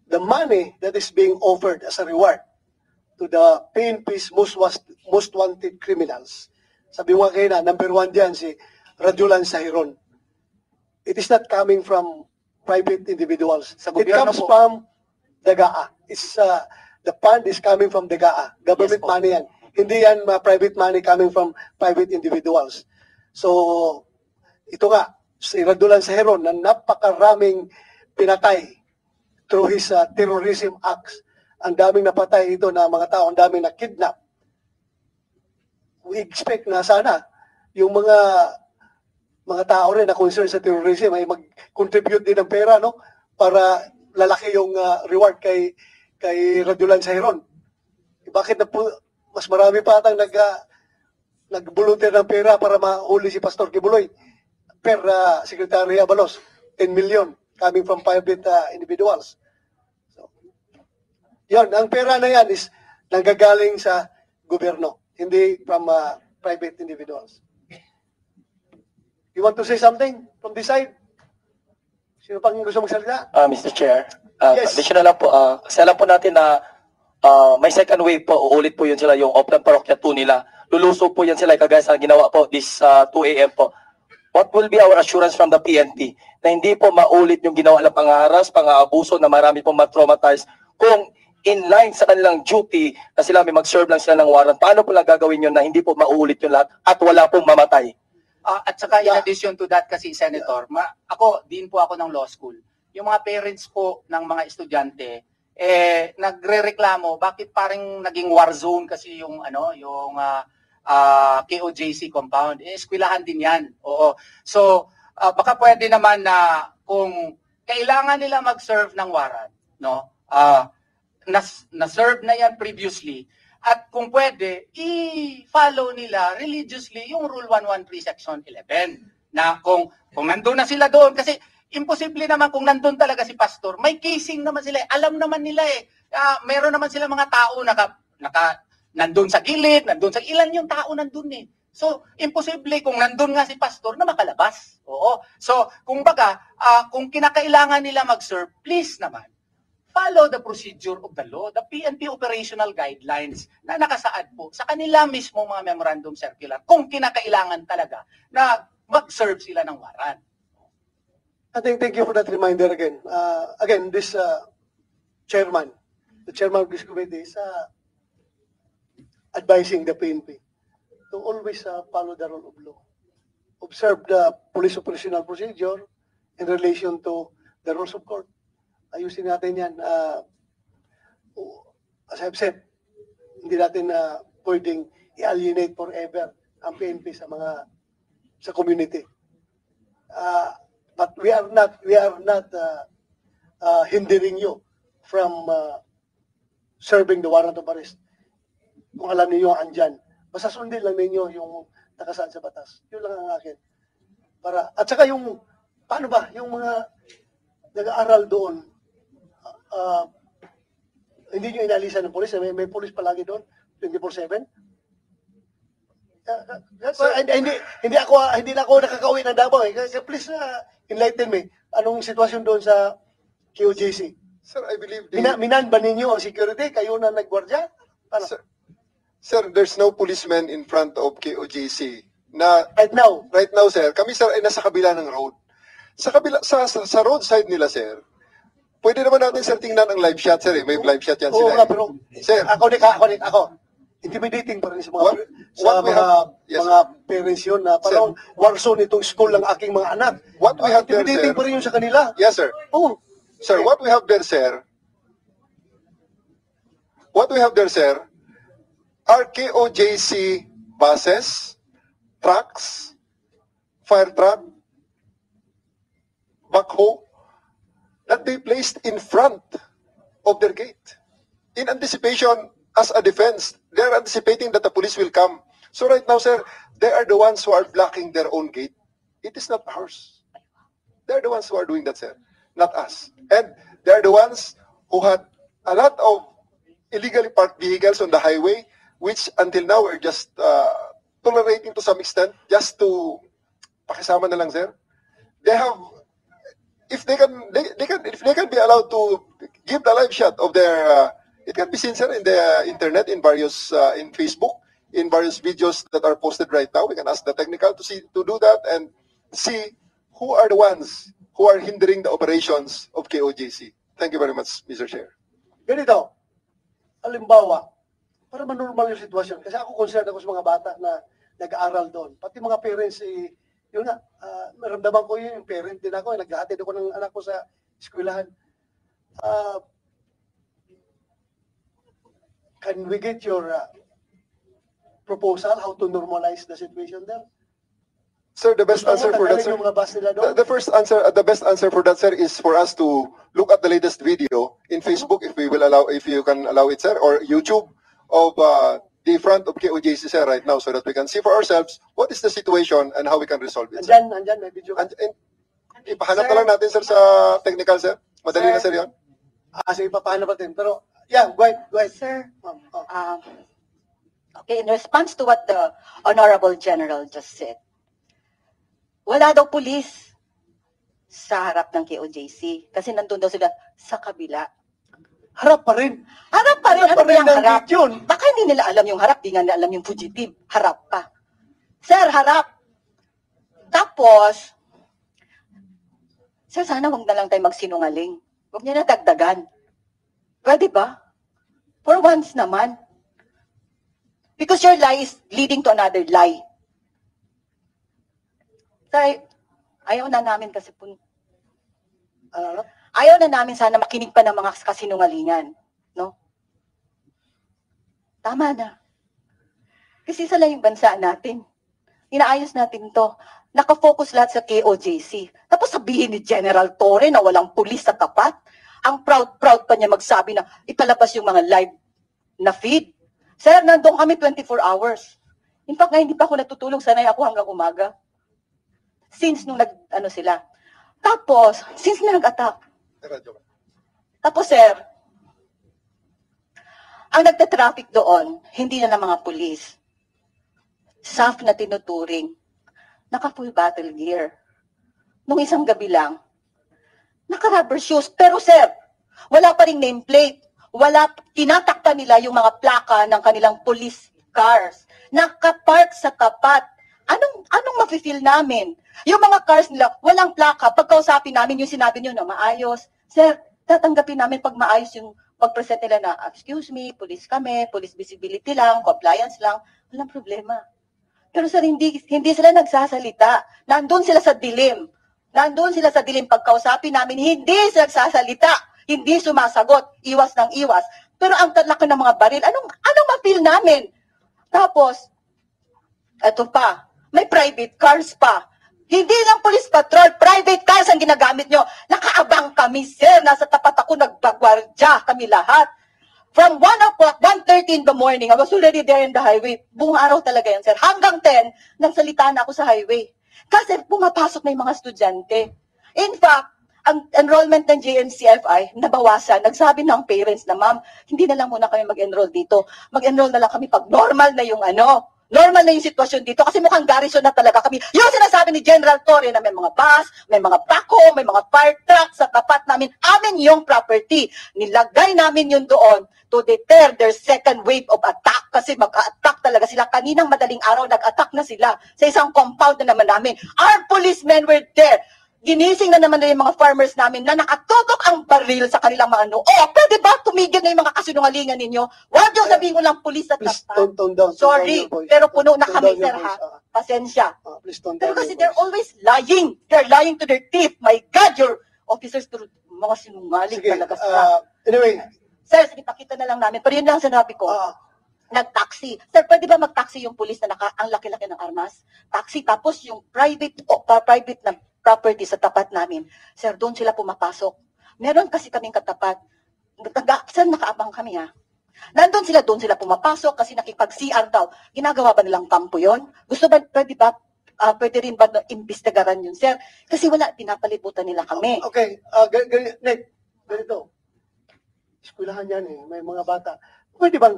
the money that is being offered as a reward to the PNP's most wanted criminals, sabi mo kayo na, number 1 dyan, si Radulan Sahiron. It is not coming from private individuals. Sa It gobyerno comes po. from DAGAA. The fund is coming from DAGAA. Government Yes po. money yan. Hindi yan private money coming from private individuals. So, ito nga, si Radulan Sahiron na napakaraming pinatay through his terrorism acts. Ang daming napatay ito na mga tao, ang daming na-kidnap. We expect na sana yung mga tao rin na concerned sa terrorism ay mag-contribute din ng pera, para lalaki yung reward kay Radulan Sahiron. Bakit mas marami pa atang nag-volunteer ng pera para mahuli si Pastor Kibuloy per Secretary Abalos, 10 million coming from private individuals. Yan, ang pera na yan is nanggagaling sa gobyerno, hindi from private individuals. You want to say something from this side? Sino pang gusto magsalita? Mr. Chair, Yes. additional lang po, kasi alam po natin na may second wave po, uulit po yun sila, yung Oplan Parokya 2 nila. Luluso po yan sila, kagaya sa ginawa po this 2 a.m. po. What will be our assurance from the PNP na hindi po maulit yung ginawa ng pang-aaras, pang-aabuso na marami pong matraumatize kung in line sa kanilang duty na sila may mag-serve lang sila ng warrant? Paano po lang gagawin yun na hindi po maulit yung lahat at wala pong mamatay? At saka in addition to that kasi, Senator, din po ako ng law school. Yung mga parents po ng mga estudyante, nagrereklamo, bakit parang naging war zone kasi yung KOJC compound. Eskwelahan din yan. Oo. So, baka pwede naman na kung kailangan nila mag-serve ng warrant, na-serve na yan previously, at kung pwede, i-follow nila religiously yung Rule 113 Section 11. Na kung nandun na sila doon, kasi imposible naman kung nandun talaga si pastor, may casing naman sila, alam naman nila meron naman sila mga tao nandun sa gilid, nandun sa ilan yung tao nandun So, imposible kung nandun nga si pastor na makalabas. Oo. So, kung kinakailangan nila mag-serve, please naman, follow the procedure of the law, the PNP operational guidelines na nakasaad po sa kanila mismo mga memorandum circular kung kinakailangan talaga na mag-serve sila ng warrant. I think thank you for that reminder again. Again, this chairman, the chairman of this committee is advising the PNP to always follow the rule of law. Observe the police operational procedure in relation to the rules of court. Ayusin natin yan. As I've said, hindi natin pwedeng i-alienate forever ang PNP sa community. But we are not hindering you from serving the warrant of arrest. Kung alam niyo andyan, basta sundin lang ninyo yung nakasaad sa batas. Yun lang ang akin. At saka yung, paano ba, yung mga nag-aaral doon, hindi nyo inalisan ng polis, may polis palagi doon, 24/7. Hindi na ako nakakauwi ng Davao eh. Please enlighten me. Anong sitwasyon doon sa QJC? Sir, I believe Minan ba ninyo ang security? Kayo na nagwardya? Paano? Sir, there's no policeman in front of KOJC na Right now, sir, kami sir ay nasa kabila ng road. Sa roadside nila sir. Pwede naman natin sir tingnan ang live shot sir, eh. May live shot yan Oo sila. nga, eh. pero Sir, ako. Intimidating pa rin sa mga parents yun na parang warso nitong school ng aking mga anak. What we have there, Intimidating sir. pa rin yun sa kanila. Yes sir. Oh, Sir, what we have there sir are KOJC buses, trucks, fire truck, backhoe, that they placed in front of their gate. In anticipation, as a defense, they're anticipating that the police will come. So right now, sir, they are the ones who are blocking their own gate. It is not ours. They're the ones who are doing that, sir, not us. And they're the ones who had a lot of illegally parked vehicles on the highway, which until now we're just tolerating to some extent, just to pakisama na lang, sir. They have, if they can be allowed to give the live shot of their, it can be seen, sir, in the internet, in various, in Facebook, in various videos that are posted right now. We can ask the technical to do that and see who are the ones who are hindering the operations of KOJC. Thank you very much, Mr. Chair. ganito. Halimbawa, para manormal yung sitwasyon. Kasi ako concerned ako sa mga bata na nag-aaral doon. Pati mga parents, yun nga, naramdaman ko yun, yung parent din ako, naghahatid ako ng anak ko sa eskwelahan. Can we get your proposal how to normalize the situation there? Sir, the best answer for that, sir. Yung mga bus nila doon? The best answer for that, sir, is for us to look at the latest video in Facebook, if you can allow it, sir, or YouTube of the front of KOJC, sir, right now, so that we can see for ourselves what is the situation and how we can resolve it, sir. Andyan, may video. Ipahanap na lang natin, sir, sa technical, sir. Madali na, sir, yun. Sige, papahanap natin. Pero, yeah, go ahead. Sir, okay, in response to what the Honorable General just said, wala daw pulis sa harap ng KOJC kasi nandun daw sila sa kabila. Harap pa rin. Harap pa rin. Harap pa Ano ba rin yung ng harap? gate yun. Baka hindi nila alam yung harap, di nga nila alam yung fugitive. Harap pa. Sir, harap. Tapos, sir, sana huwag na lang tayo magsinungaling. Huwag niya na dagdagan. Pwede ba? For once naman. Because your lie is leading to another lie. Sir, ayaw na namin kasi po, Ano? ayaw na namin sana makinig pa ng mga kasinungalingan. No? Tama na. Kasi isa lang yung bansa natin. Inaayos natin to. Nakafocus lahat sa KOJC. Tapos sabihin ni General Torre na walang pulis sa tapat. Ang proud-proud pa niya magsabi na ipalabas yung mga live na feed. Sir, nandun kami 24 hours. In fact, nga hindi pa ako natutulog. Sanay ako hanggang umaga. Since nung sila. Tapos, since na nag-attack. Tapos, sir, ang nagtatraffic doon, hindi na ng mga pulis. SAF na tinuturing. Naka-full battle gear. Nung isang gabi lang, naka-rubber shoes. Pero, sir, Wala pa ring nameplate. Tinatakpan nila yung mga plaka ng kanilang police cars. Nakapark sa tapat. Anong mafe-feel namin? Yung mga cars nila, walang plaka. Pagkausapin namin yung sinabi nyo na maayos. Sir, tatanggapin namin pag maayos yung pag-present nila na, excuse me, police kami, police visibility lang, compliance lang. Walang problema. Pero sir, hindi sila nagsasalita. Nandun sila sa dilim. Pagkausapin namin, hindi sila nagsasalita. Hindi sumasagot. Iwas ng iwas. Pero ang laki ng mga baril, anong ma-feel namin? Tapos, eto pa, may private cars pa. Hindi lang police patrol, private cars ang ginagamit nyo. Nakaabang kami, sir. Nasa tapat ako, nagbagwardya kami lahat. From 1 o'clock, 1:30 in the morning, I was already there in the highway. Buong araw talaga yan, sir. Hanggang 10, nagsalita na ako sa highway. Kasi pumapasok na yung mga estudyante. In fact, ang enrollment ng JNCFI, nabawasan. Nagsabi ng parents na, ma'am, hindi na lang muna kami mag-enroll dito. Mag-enroll na lang kami pag normal na yung normal na yung sitwasyon dito kasi mukhang garrison na talaga kami. Yung sinasabi ni General Torre na may mga bus, may mga backhoe, may mga fire truck sa tapat namin, amin yung property. Nilagay namin yun doon to deter their second wave of attack kasi mag-attack talaga sila. Kaninang madaling araw, nag-attack na sila sa isang compound na naman namin. Our policemen were there. Ginising na naman na yung mga farmers namin na nakatutok ang baril sa kanilang mga ano. Oh, pwede ba tumigil na yung mga kasinungalingan ninyo? Huwag yung sabihin ko lang pulis at Please, tapat. tone down. Sorry, Tone down your voice. pero puno na Tone kami, down your sir, voice. ha? Pasensya. Please tone Pero down kasi your they're voice. always lying. They're lying to their teeth. My God, your officers, mga sinungaling Sige, talaga sila. anyway, Sir, sige, pakita na lang namin. Pero yun lang sinabi ko. Nag-taxi. Sir, pwede ba mag-taxi yung pulis na ang laki-laki ng armas? Taxi, tapos yung private na property sa tapat namin. Sir, doon sila pumapasok. Meron kasi kaming katapat. Sir, nakaabang kami, ha? Nandun sila, doon sila pumapasok kasi nakipag-CR daw. Ginagawa ba nilang kampo yun? Pwede rin ba na imbestigaran yun, sir? Kasi wala, pinapalibutan nila kami. okay, Nick, ganito. Eskwelahan yan eh, may mga bata. Pwede bang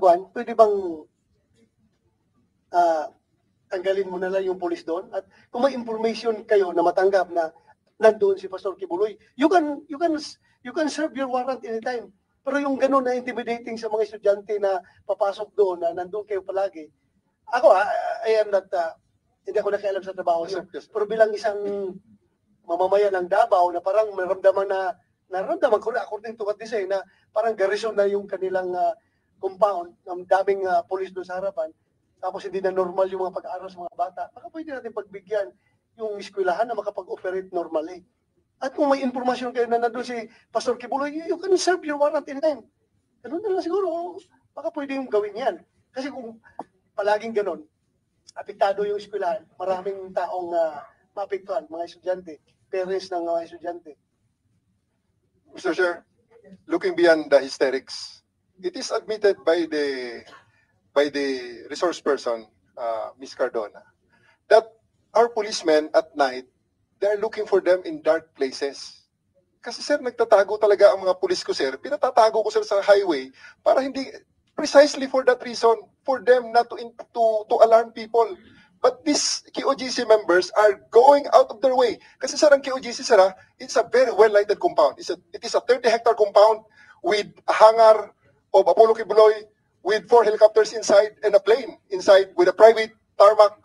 tanggalin mo na lang yung police doon? At kung may information kayo na matanggap na nandoon si Pastor Kibuloy, you can serve your warrant anytime. Pero yung ganun na intimidating sa mga estudyante na papasok doon, na nandoon kayo palagi. Ako, I am not, hindi ako nakialam sa trabaho. Yes, sir. Yes, sir. Pero bilang isang mamamayan ng Davao na parang naramdaman ko na, according to what they say, na parang garrison na yung kanilang compound, ng daming police doon sa harapan, tapos hindi na normal yung mga pag-aaral sa mga bata, baka pwede natin pagbigyan yung eskwelahan na makapag-operate normally. At kung may informasyon kayo na nandun si Pastor Kibuloy, you can serve your warrant anytime. Ganun na lang siguro, baka pwede yung gawin yan. Kasi kung palaging ganun, apektado yung eskwelahan, maraming taong maapektuhan, mga estudyante, parents ng mga estudyante. Mr. Chair, looking beyond the hysterics, it is admitted by the resource person, Ms. Cardona, that our policemen at night, they're looking for them in dark places. Kasi sir, nagtatago talaga ang mga police ko, sir. Pinatatago ko, sir, sa highway para hindi, precisely for that reason, for them not to alarm people. But these KOGC members are going out of their way. Kasi sir, ang KOGC, sir, it's a very well-lighted compound. It is a 30-hectare compound with a hangar of Apollo Kibuloy, with 4 helicopters inside and a plane inside, with a private tarmac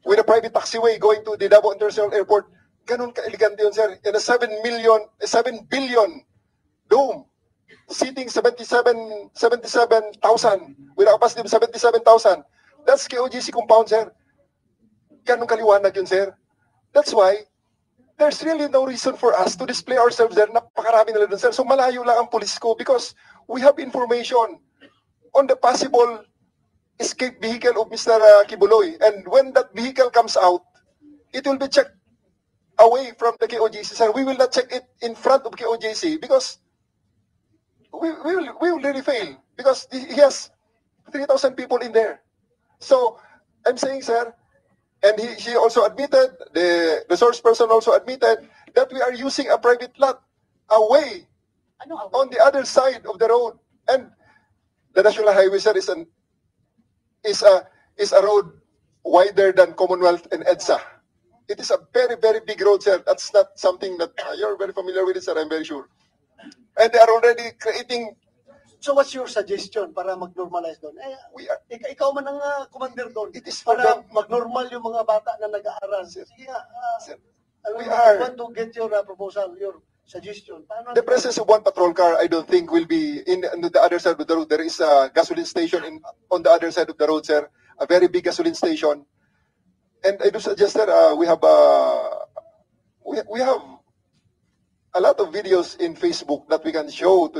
with a private taxiway going to the Davao International Airport. Ganun ka-elegante yun, sir. And a 7 billion dome, seating 77,000, with a capacity of 77,000. That's KOGC compound, sir. Ganun kaliwanag yun, sir. That's why, there's really no reason for us to display ourselves there. Napakarami nila dun, sir. So malayo lang ang police ko because we have information on the possible escape vehicle of Mr. Kibuloy. And when that vehicle comes out, it will be checked away from the KOGC, sir. We will not check it in front of KOGC because we will really fail because he has 3,000 people in there. So, I'm saying, sir, and he also admitted, the resource person also admitted, that we are using a private lot away on the other side of the road. And the National Highway, sir, is a road wider than Commonwealth and EDSA. It is a very, very big road, sir. That's not something that you're very familiar with it, sir, I'm very sure. And they are already creating, So what's your suggestion para mag-normalize doon? we are, Ikaw man ang commander doon. it is for Para them. mag-normal yung mga bata na nag-aaral. Sige nga. Sir, We we are. want to get your proposal, your suggestion. Paano The presence of one patrol car, I don't think will be on the other side of the road. There is a gasoline station on the other side of the road, sir. A very big gasoline station. And I do suggest that we have a lot of videos in Facebook that we can show to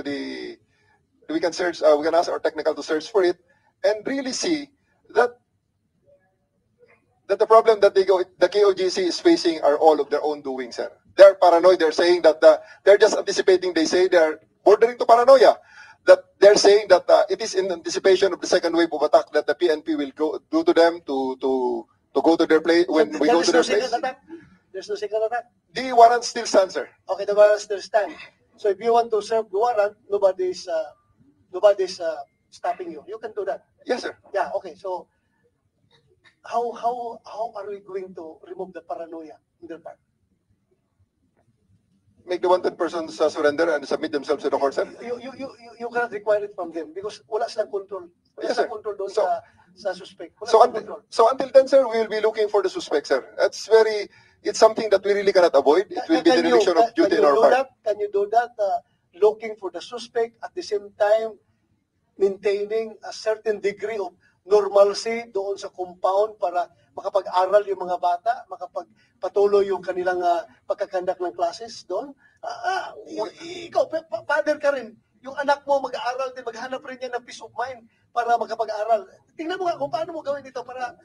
we can search, we can ask our technical to search for it and really see that the problem that the KOGC is facing are all of their own doing, sir. They're paranoid. They're saying that they're just anticipating. They say they're bordering to paranoia. That they're saying that it is in anticipation of the second wave of attack that the PNP will do to them to go to their place when we go to their place. There's no second attack. The warrant still stands, sir. Okay, the warrant still stand. So if you want to serve the warrant, nobody's stopping you. You can do that. Yes, sir. Yeah, okay. So how are we going to remove the paranoia in their part? Make the wanted persons surrender and submit themselves to the court, sir. You cannot require it from them because wala silang control. Wala Yes, sir. silang control doon So- sa suspect. Wala So silang until, control. so until then, sir, we will be looking for the suspect, sir. It's something that we really cannot avoid. It will be the dereliction of duty on our part. Can you do that? Looking for the suspect at the same time maintaining a certain degree of normalcy doon sa compound para makapag-aral yung mga bata, makapagpatuloy yung kanilang pagkakandak ng classes doon. Ikaw, father ka rin. Yung anak mo mag-aaral din, maghanap rin yan ng peace of mind para makapag-aral. Tingnan mo nga kung paano mo gawin dito para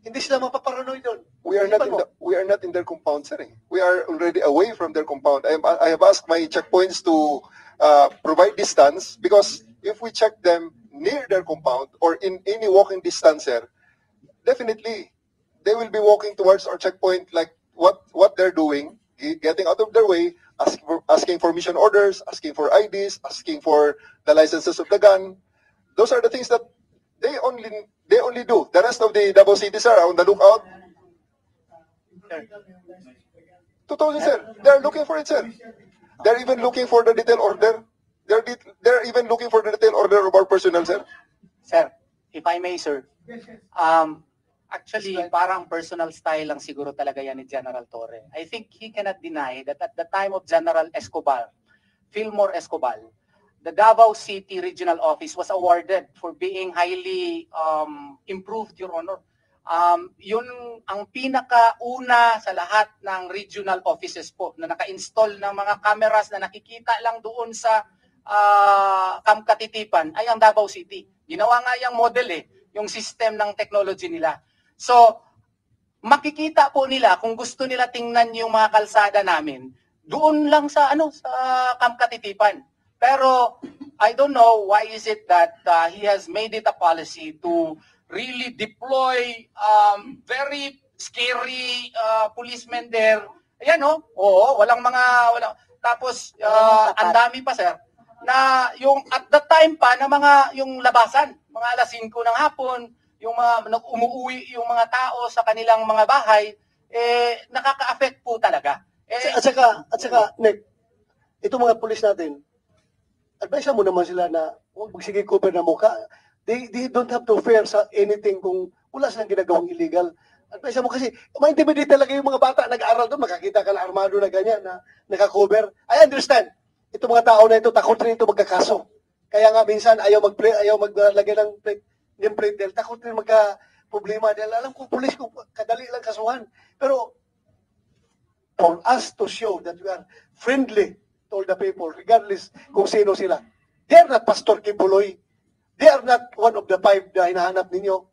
hindi sila mapaparanoid doon. We are not in their compound, sir. We are already away from their compound. I have asked my checkpoints to provide distance because if we check them near their compound or in any walking distance, sir, definitely they will be walking towards our checkpoint like what they're doing, getting out of their way, asking for mission orders, asking for IDs, asking for the licenses of the gun. Those are the things that they only do. The rest of the double cities are on the lookout. 2000, sir. They're looking for it, sir. They're even looking for the detail order. They're even looking for the detail order of our personnel, sir. Sir, if I may, sir. Actually, parang personal style lang siguro talaga yan ni General Torre. I think he cannot deny that at the time of General Escobar, Fillmore Escobar, the Davao City Regional Office was awarded for being highly improved, Your Honor. Yun ang pinakauna sa lahat ng regional offices po na naka-install ng mga cameras na nakikita lang doon sa Camp Katitipan ay ang Davao City. Ginawa nga yung model yung system ng technology nila. So, makikita po nila kung gusto nila tingnan yung mga kalsada namin doon lang sa sa Camp Katitipan. Pero I don't know why is it that he has made it a policy to really deploy very scary policemen there. Ayan walang tapos ang dami pa sir na yung at the time pa na yung labasan, mga alas 5 ng hapon, yung mga umuwi yung mga tao sa kanilang mga bahay, nakaka-affect po talaga. At saka, Nick, itong mga pulis natin, advise mo naman sila na huwag magsige cover na mukha. They don't have to fear sa anything kung wala silang ginagawang illegal. Advise mo kasi, ma-intimidate talaga yung mga bata nag-aaral doon, makakita ka na armado na ganyan, na naka-cover. I understand. Itong mga tao na ito, takot rin ito magkakaso. Kaya nga minsan ayaw maglagay ng name plate dahil takot rin magka-problema. Dahil alam ko, pulis ko, kadali lang kasuhan. Pero, for us to show that we are friendly to all the people, regardless kung sino sila. They are not Pastor Kibuloy. They are not one of the 5 na hinahanap ninyo.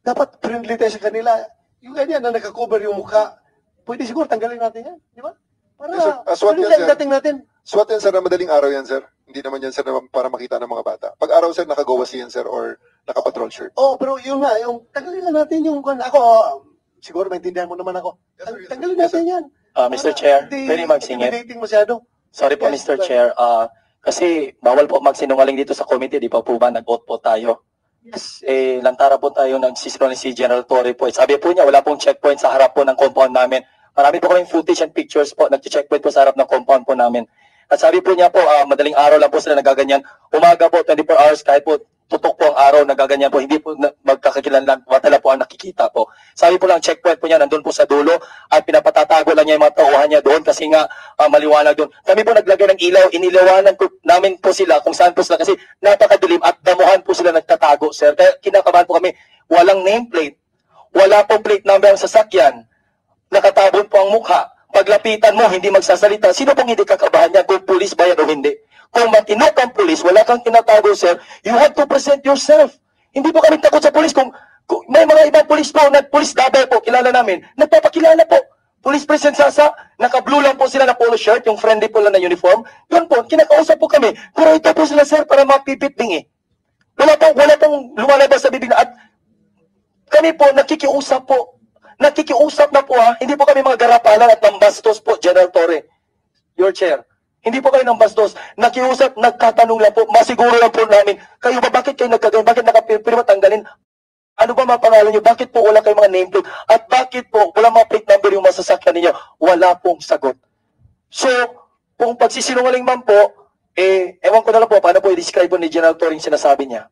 Dapat friendly tayo sa kanila. Yung ganyan na nakakover yung mukha, pwede siguro tanggalin natin yan. Di ba? Para Yes, sir. SWAT yan, sir. dating natin. SWAT yan, sir, na madaling araw yan, sir. Hindi naman yan, sir, para makita ng mga bata. Pag araw, sir, naka-gowasi yan, sir, or naka-patrol shirt. Oh, pero yun nga, yung tanggalin lang natin yung ako, siguro maintindihan mo naman ako. Yes, sir. Yes, sir. Tanggalin Yes, natin yan. Mr. Chair, Hindi pwede magsingit. intimidating masyado. Sorry po, Yes, Mr. but- Chair. Kasi bawal po magsinungaling dito sa committee, di pa po ba nag-vote po tayo? Yes. Lantara po tayo nagsisinungaling si General Torre po. Sabi po niya, wala pong checkpoint sa harap po ng compound namin. Marami po kaming footage and pictures po, nag-checkpoint po sa harap ng compound po namin. At sabi po niya po, madaling araw lang po sila nagaganyan. Umaga po, 24 hours, kahit po tutok po ang araw, nagaganyan po. Hindi po magkakakilanlan, matala po ang nakikita po. Sabi po lang, checkpoint po niya, nandun po sa dulo, at pinapatatago lang niya yung mga tauhan niya doon kasi nga maliwanag doon. Kami po naglagay ng ilaw, inilawanan po namin po sila kung saan po sila kasi napakadilim at damuhan po sila nagtatago, sir. Kaya kinakabahan po kami, walang nameplate, wala pong plate number ang sasakyan, nakatabon po ang mukha. Paglapitan mo, hindi magsasalita. Sino pong hindi kakabahan niya kung pulis ba yan o hindi? Kung matino kang pulis, wala kang tinatago, sir, you have to present yourself. Hindi po kami takot sa pulis. Kung may mga ibang pulis po, pulis dabe po, kilala namin, nagpapakilala po. Police present sasa, naka-blue lang po sila na polo shirt, yung friendly po lang na uniform. Doon po, kinakausap po kami. Pero ito po sila, sir, para mapipitbing eh. Wala pong lumalabas sa bibig na at kami po, nakikiusap po. Nakikiusap na po hindi po kami mga garapalan at nambastos po, General Torre, your chair. Hindi po kayo nambastos. Nakiusap, nagkatanong lang po, masiguro lang po namin, kayo ba, bakit kayo nagkagayon, bakit nakapirma tanggalin? Ano ba mga pangalan nyo? Bakit po wala kayong mga nameplate? At bakit po wala mga plate number yung masasakyan ninyo? Wala pong sagot. So, kung pagsisinungaling man po, ewan ko na lang po, paano po i-describe po ni General Torre yung sinasabi niya?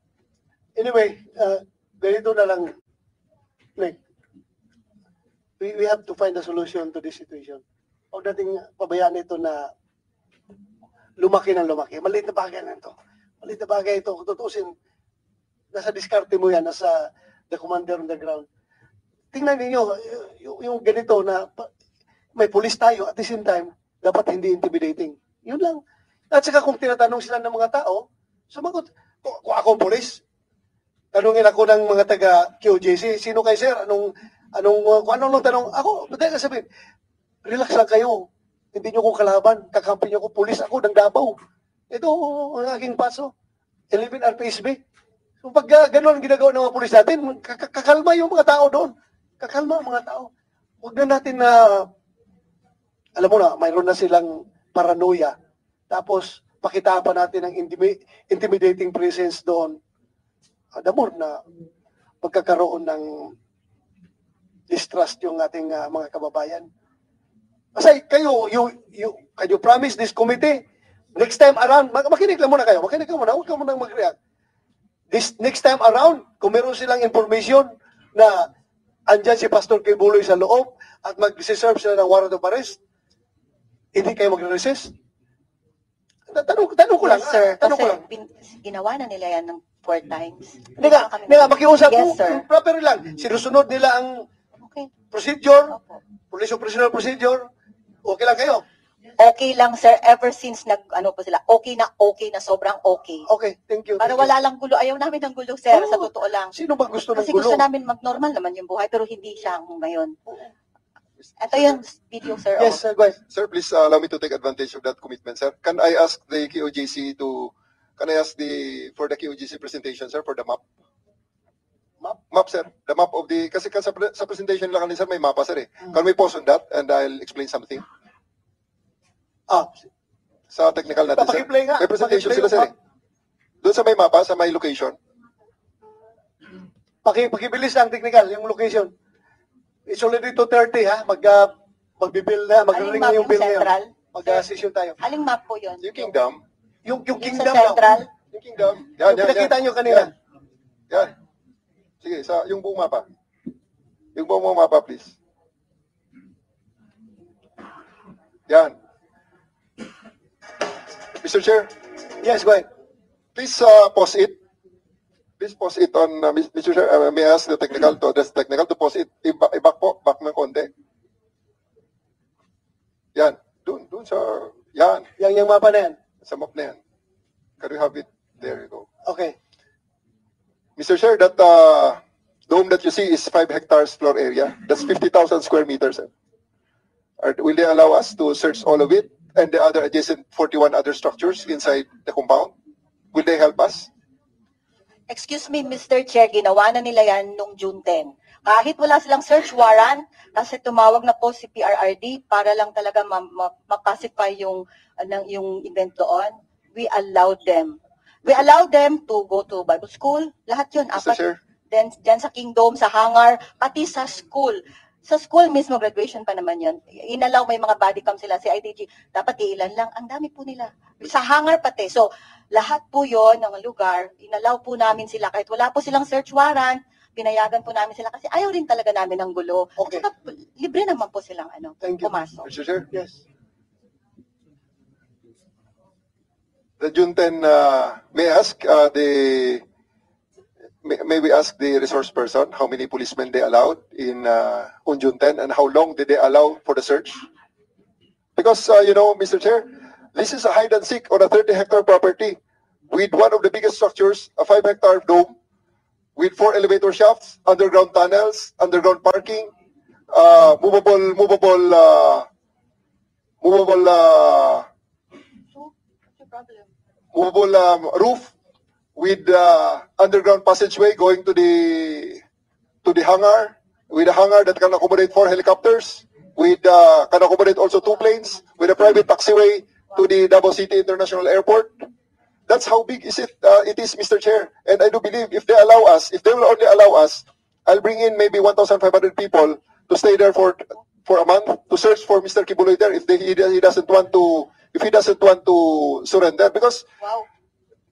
Anyway, ganito na lang, Nick. We have to find a solution to this situation. Huwag nating pabayaan ito na lumaki ng lumaki. Maliit na bagay na ito. Maliit na bagay ito. Kung tutusin, nasa diskarte mo yan, nasa the commander on the ground. Tingnan ninyo, yung ganito na may police tayo at the same time, dapat hindi intimidating. Yun lang. At saka kung tinatanong sila ng mga tao, sumagot. Kung ako police, tanungin ako ng mga taga QJC, sino kay sir? Kung anong tanong, ako, madali na sabihin, relax lang kayo. Hindi nyo ko kalaban, kakampi nyo ko, pulis ako ng Davao. Ito ang aking paso. 11 RPSB. So pag gano'n ang ginagawa ng mga pulis natin, kakalma yung mga tao doon. Kakalma ang mga tao. Huwag na natin na, alam mo na, mayroon na silang paranoia. Tapos, pakitaan pa natin ang intimidating presence doon. The more na magkakaroon ng distrust yung ating mga kababayan. Kasi kayo, you promise this committee, next time around, makinig lang muna kayo, huwag ka muna mag-react. This next time around, kung meron silang information na andyan si Pastor Kibuloy sa loob at mag-serve sila ng warrant of arrest, hindi kayo magre-resist? Tanong ko lang. Yes, sir. Tanong ko Kasi lang. ginawa na nila yan ng 4 times. Hindi nga, makiusap Yes, mo, sir. proper lang. Sinusunod nila ang Okay. procedure, Opo. police operational procedure, okay lang kayo. Okay lang, sir. Ever since po sila, okay na, sobrang okay. Okay, thank you. Para thank you. wala lang gulo. Ayaw namin ng gulo, sir. Oo. Sa totoo lang. Sino ba gusto ng Kasi gulo? gusto namin mag-normal naman yung buhay, pero hindi siya ngayon. Ito yung video, sir. Yes, go ahead. Sir, please allow me to take advantage of that commitment, sir. Can I ask the QOJC for the QOJC presentation, sir, for the map? Map, sir. The map of the, kasi sa presentation lang kanina, sir, may mapa, sir, eh. Can we pause on that and I'll explain something? Sa technical natin, sir. Papakiplay nga. May presentation Papakiplay sila, sir, yung eh. Doon sa may mapa, sa may location. Pakibilis lang technical, yung location. It's already 2:30 ha, magbibil na, Aling mag-ring map na yung yung bill ngayon. central? Mag-session tayo. Aling map po yun? Yung kingdom. Yung Yung kingdom sa central? Yung kingdom. Yung pinakita nyo kanina. Yan. Sige, yung buong mapa. Yung buong mapa, please. Yan. Mr. Chair, Yes, go ahead. please pause it. Please pause it on, Mr. Chair, may I ask the technical to address the technical to pause it. Back po, back ng konti. Yan. Doon sa, yan. Yung mapa na yan. Sa map na yan. Can we have it? There you go. Okay. Mr. Chair, that dome that you see is 5 hectares floor area. That's 50,000 square meters. Will they allow us to search all of it and the other adjacent 41 other structures inside the compound? Will they help us? Excuse me, Mr. Chair, ginawa na nila yan nung June 10. Kahit wala silang search warrant, kasi tumawag na po si PRRD para lang talaga ma-pacify yung event doon, we allowed them. We allowed them to go to Bible school, lahat yun. Mr. Chair? Then, dyan sa Kingdom, sa hangar, pati sa school. Sa school mismo, graduation pa naman yan. Inalaw, may mga body cam sila, si IDG, dapat ilan lang. Ang dami po nila. Sa hangar pati. So, lahat po yon ng lugar, inalaw po namin sila. Kahit wala po silang search warrant, pinayagan po namin sila kasi ayaw rin talaga namin ng gulo. Okay. At saka, libre naman po silang Thank you. pumasok. Mr. Chair, Yes. the June 10, may I ask may we ask the resource person how many policemen they allowed in on June 10 and how long did they allow for the search? Because Mr. Chair, this is a hide and seek on a 30-hectare property with one of the biggest structures, a 5-hectare dome, with 4 elevator shafts, underground tunnels, underground parking, movable roof with underground passageway going to the hangar, with a hangar that can accommodate 4 helicopters, with can accommodate also 2 planes, with a private taxiway to the Davao City International Airport. That's how big is it is, Mr. Chair. And I do believe if they will only allow us, I'll bring in maybe 1,500 people to stay there for a month to search for Mr. Kibuloy there if he doesn't want to surrender, because Wow.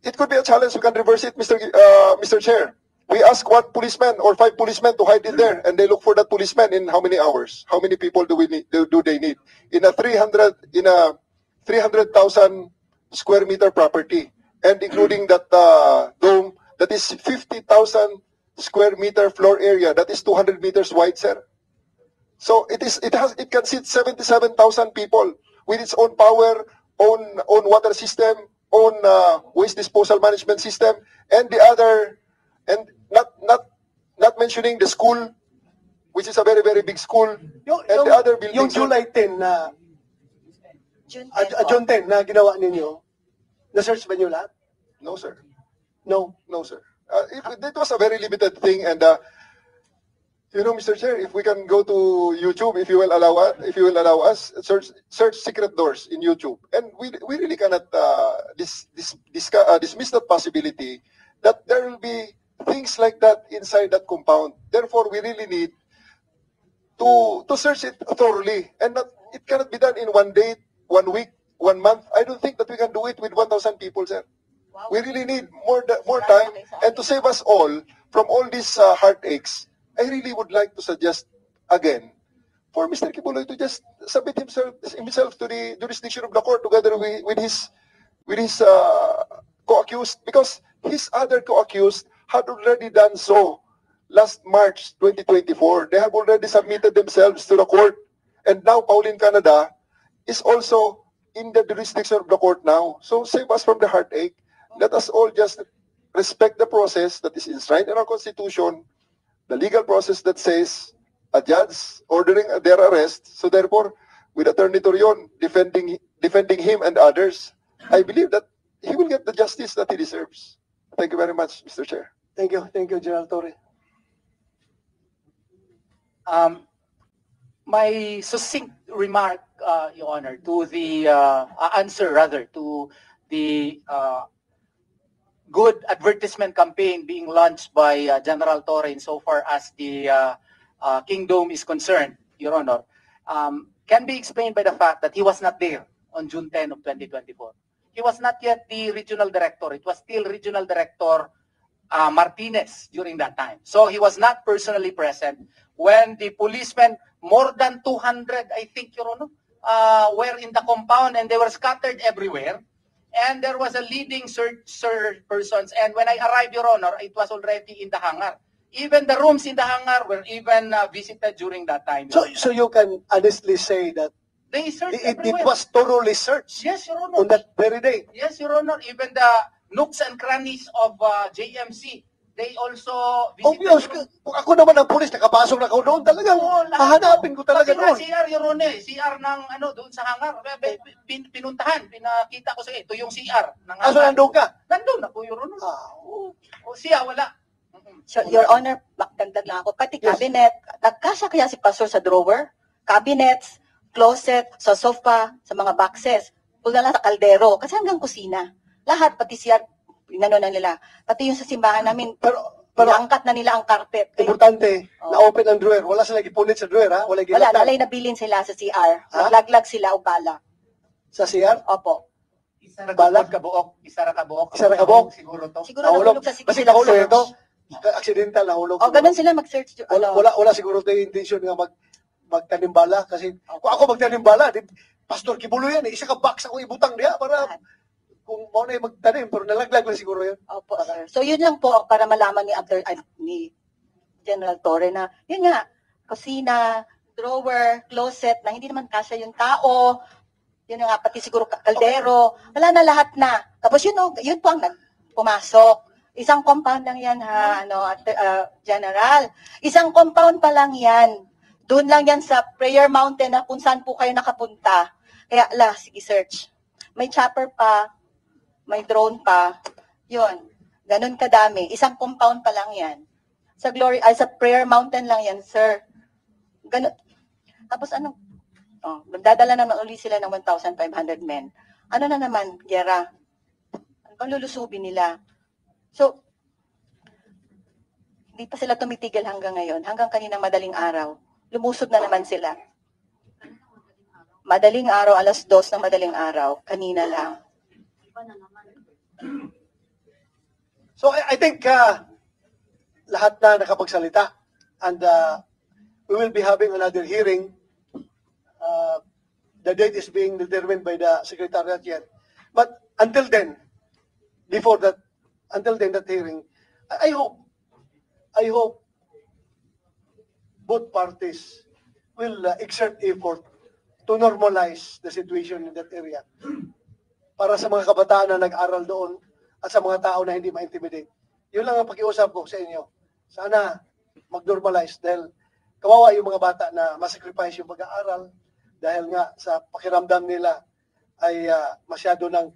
it could be a challenge. We can reverse it, Mr. Chair. We ask 1 policeman or 5 policemen to hide in there, and they look for that policeman in how many hours? How many people do they need in a 300,000 square meter property, and including that dome that is 50,000 square meter floor area, that is 200 meters wide, sir. So it can seat 77,000 people with its own power, own water system, own waste disposal management system, and the other, and not mentioning the school, which is a very, very big school, and the other buildings. Yung July 10 na, June 10 po. June 10 na ginawa ninyo, na-search ba nyo lahat? No, sir. No. No, sir. It was a very limited thing, and Mr. Chair, if we can go to YouTube, if you will allow us, search Secret Doors in YouTube, and we really cannot dismiss that possibility that there will be things like that inside that compound. Therefore, we really need to search it thoroughly, and it cannot be done in 1 day, 1 week, 1 month. I don't think that we can do it with 1,000 people, sir. Wow. We really need more time, and to save us all from all these heartaches, I really would like to suggest again for Mr. Kibuloy to just submit himself to the jurisdiction of the court together with his co-accused, because his other co-accused had already done so last March 2024. They have already submitted themselves to the court, and now Pauline Canada is also in the jurisdiction of the court now. So save us from the heartache. Let us all just respect the process that is enshrined in our Constitution, the legal process that says a judge ordering their arrest. So therefore, with Attorney Torion defending him and others, I believe that he will get the justice that he deserves. Thank you very much, Mr. Chair. Thank you, General Torre. My succinct remark, Your Honor, to the answer rather to the good advertisement campaign being launched by General Torre insofar as the Kingdom is concerned, Your Honor, can be explained by the fact that he was not there on June 10 of 2024. He was not yet the regional director. It was still Regional Director Martinez during that time. So he was not personally present when the policemen, more than 200, I think, Your Honor, were in the compound, and they were scattered everywhere. And there was a leading search persons. And when I arrived, Your Honor, it was already in the hangar. Even the rooms in the hangar were even visited during that time. So you can honestly say that They searched it everywhere. was thoroughly searched Yes, Your Honor. on that very day. Yes, Your Honor. Even the nooks and crannies of JMC, they also visited. Obvious, kung ako naman ang pulis, nakapasok na ako doon, talagang Oo, lahat. hahanapin ko talaga Pati nga doon. CR, Your Honor, CR ng doon sa hangar. Pinuntahan, pinakita ko sa ito yung CR ng hangar. Kaso nandun ka? Nandun ako, Your Honor. Oo. O siya, wala. So, Your Honor, dagdag lang ako. Pati Yes. cabinet, nagkasya kaya si Pastor sa drawer, cabinets, closet, sa sofa, sa mga boxes, pula lang sa kaldero, kasi hanggang kusina. Lahat, pati siya, inano na nila. Pati yung sa simbahan namin, Pero Pero- Iangkat na nila ang carpet. Importante, Oh. na-open ang drawer. Wala sila gipunit sa drawer, ha? Wala Wala, ginatag. nalay na bilin sila sa CR. Ha? Naglaglag sila o bala. Sa CR? Opo. Isa ra Bala? kabuok, isa ra kabuok. Isa ra kabuok? Siguro to. Siguro nahulog sa Kasi siguro nahulog search. ito. Accidental, nahulog. O, ganun sila mag-search. Wala siguro tayo intention nga magtanim bala. Kasi kung ako magtanim bala, Pastor Kibulo yan, isa ka box ako ibutang niya para kung mo na yung magtanim, pero nalaglag lang siguro yun. Opo, sir. So, yun lang po para malaman ni General Torre na, yun nga, kusina, drawer, closet, na hindi naman kasya yung tao, yun nga, pati siguro kaldero, wala na lahat na. Tapos yun po ang pumasok. Isang compound lang yan, General. Isang compound pa lang yan. Doon lang yan sa Prayer Mountain na kung saan po kayo nakapunta. Kaya, sige, search. May chopper pa, may drone pa. Yun. Ganun kadami. Isang compound pa lang yan. Sa sa Prayer Mountain lang yan, sir. Ganun. Tapos magdadala naman uli sila ng 1,500 men. Ano na naman, gera? Ano bang lulusubin nila? So, hindi pa sila tumitigil hanggang ngayon. Hanggang kaninang madaling araw. Lumusod na naman sila. Madaling araw, 2:00 ng madaling araw. Kanina lang. So I think lahat na nakapagsalita and we will be having another hearing. The date is being determined by the Secretariat yet. But until then, that hearing, I hope both parties will exert effort to normalize the situation in that area. Para sa mga kabataan na nag-aral doon at sa mga tao na hindi ma-intimidate. Yun lang ang pakiusap ko sa inyo. Sana mag-normalize dahil kawawa yung mga bata na masacrifice yung pag-aaral dahil nga sa pakiramdam nila ay masyado ng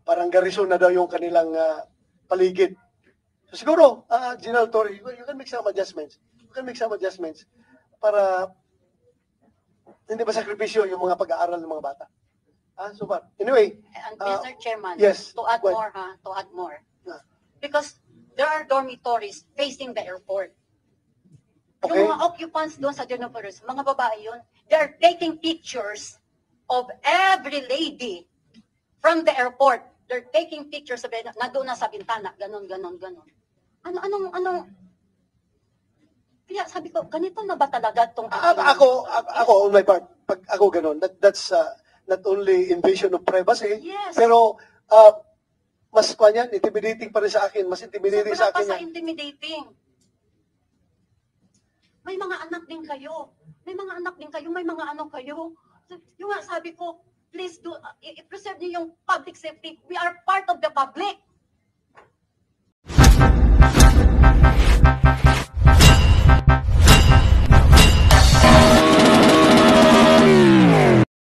parang garrison na daw yung kanilang paligid. So siguro, General Torre, you can make some adjustments. You can make some adjustments para hindi masakripisyo yung mga pag-aaral ng mga bata. So far. Anyway, And Mr. Chairman, yes, to add go ahead. more, to add more. Yeah. Because there are dormitories facing the airport. Okay. Yung mga occupants doon sa dormitories, mga babae yun, they are taking pictures of every lady from the airport. They're taking pictures of it, na doon na sa bintana, ganon. Kaya sabi ko, ganito na ba talaga itong... Ako on my part, pag ako ganun, that's not only invasion of privacy, Yes. pero mas kanyan, intimidating pa rin sa akin, mas intimidating sa Sobra pa akin sa yan. intimidating. May mga anak din kayo. May mga ano kayo. Yung nga sabi ko, please do, i-preserve niyo yung public safety. We are part of the public.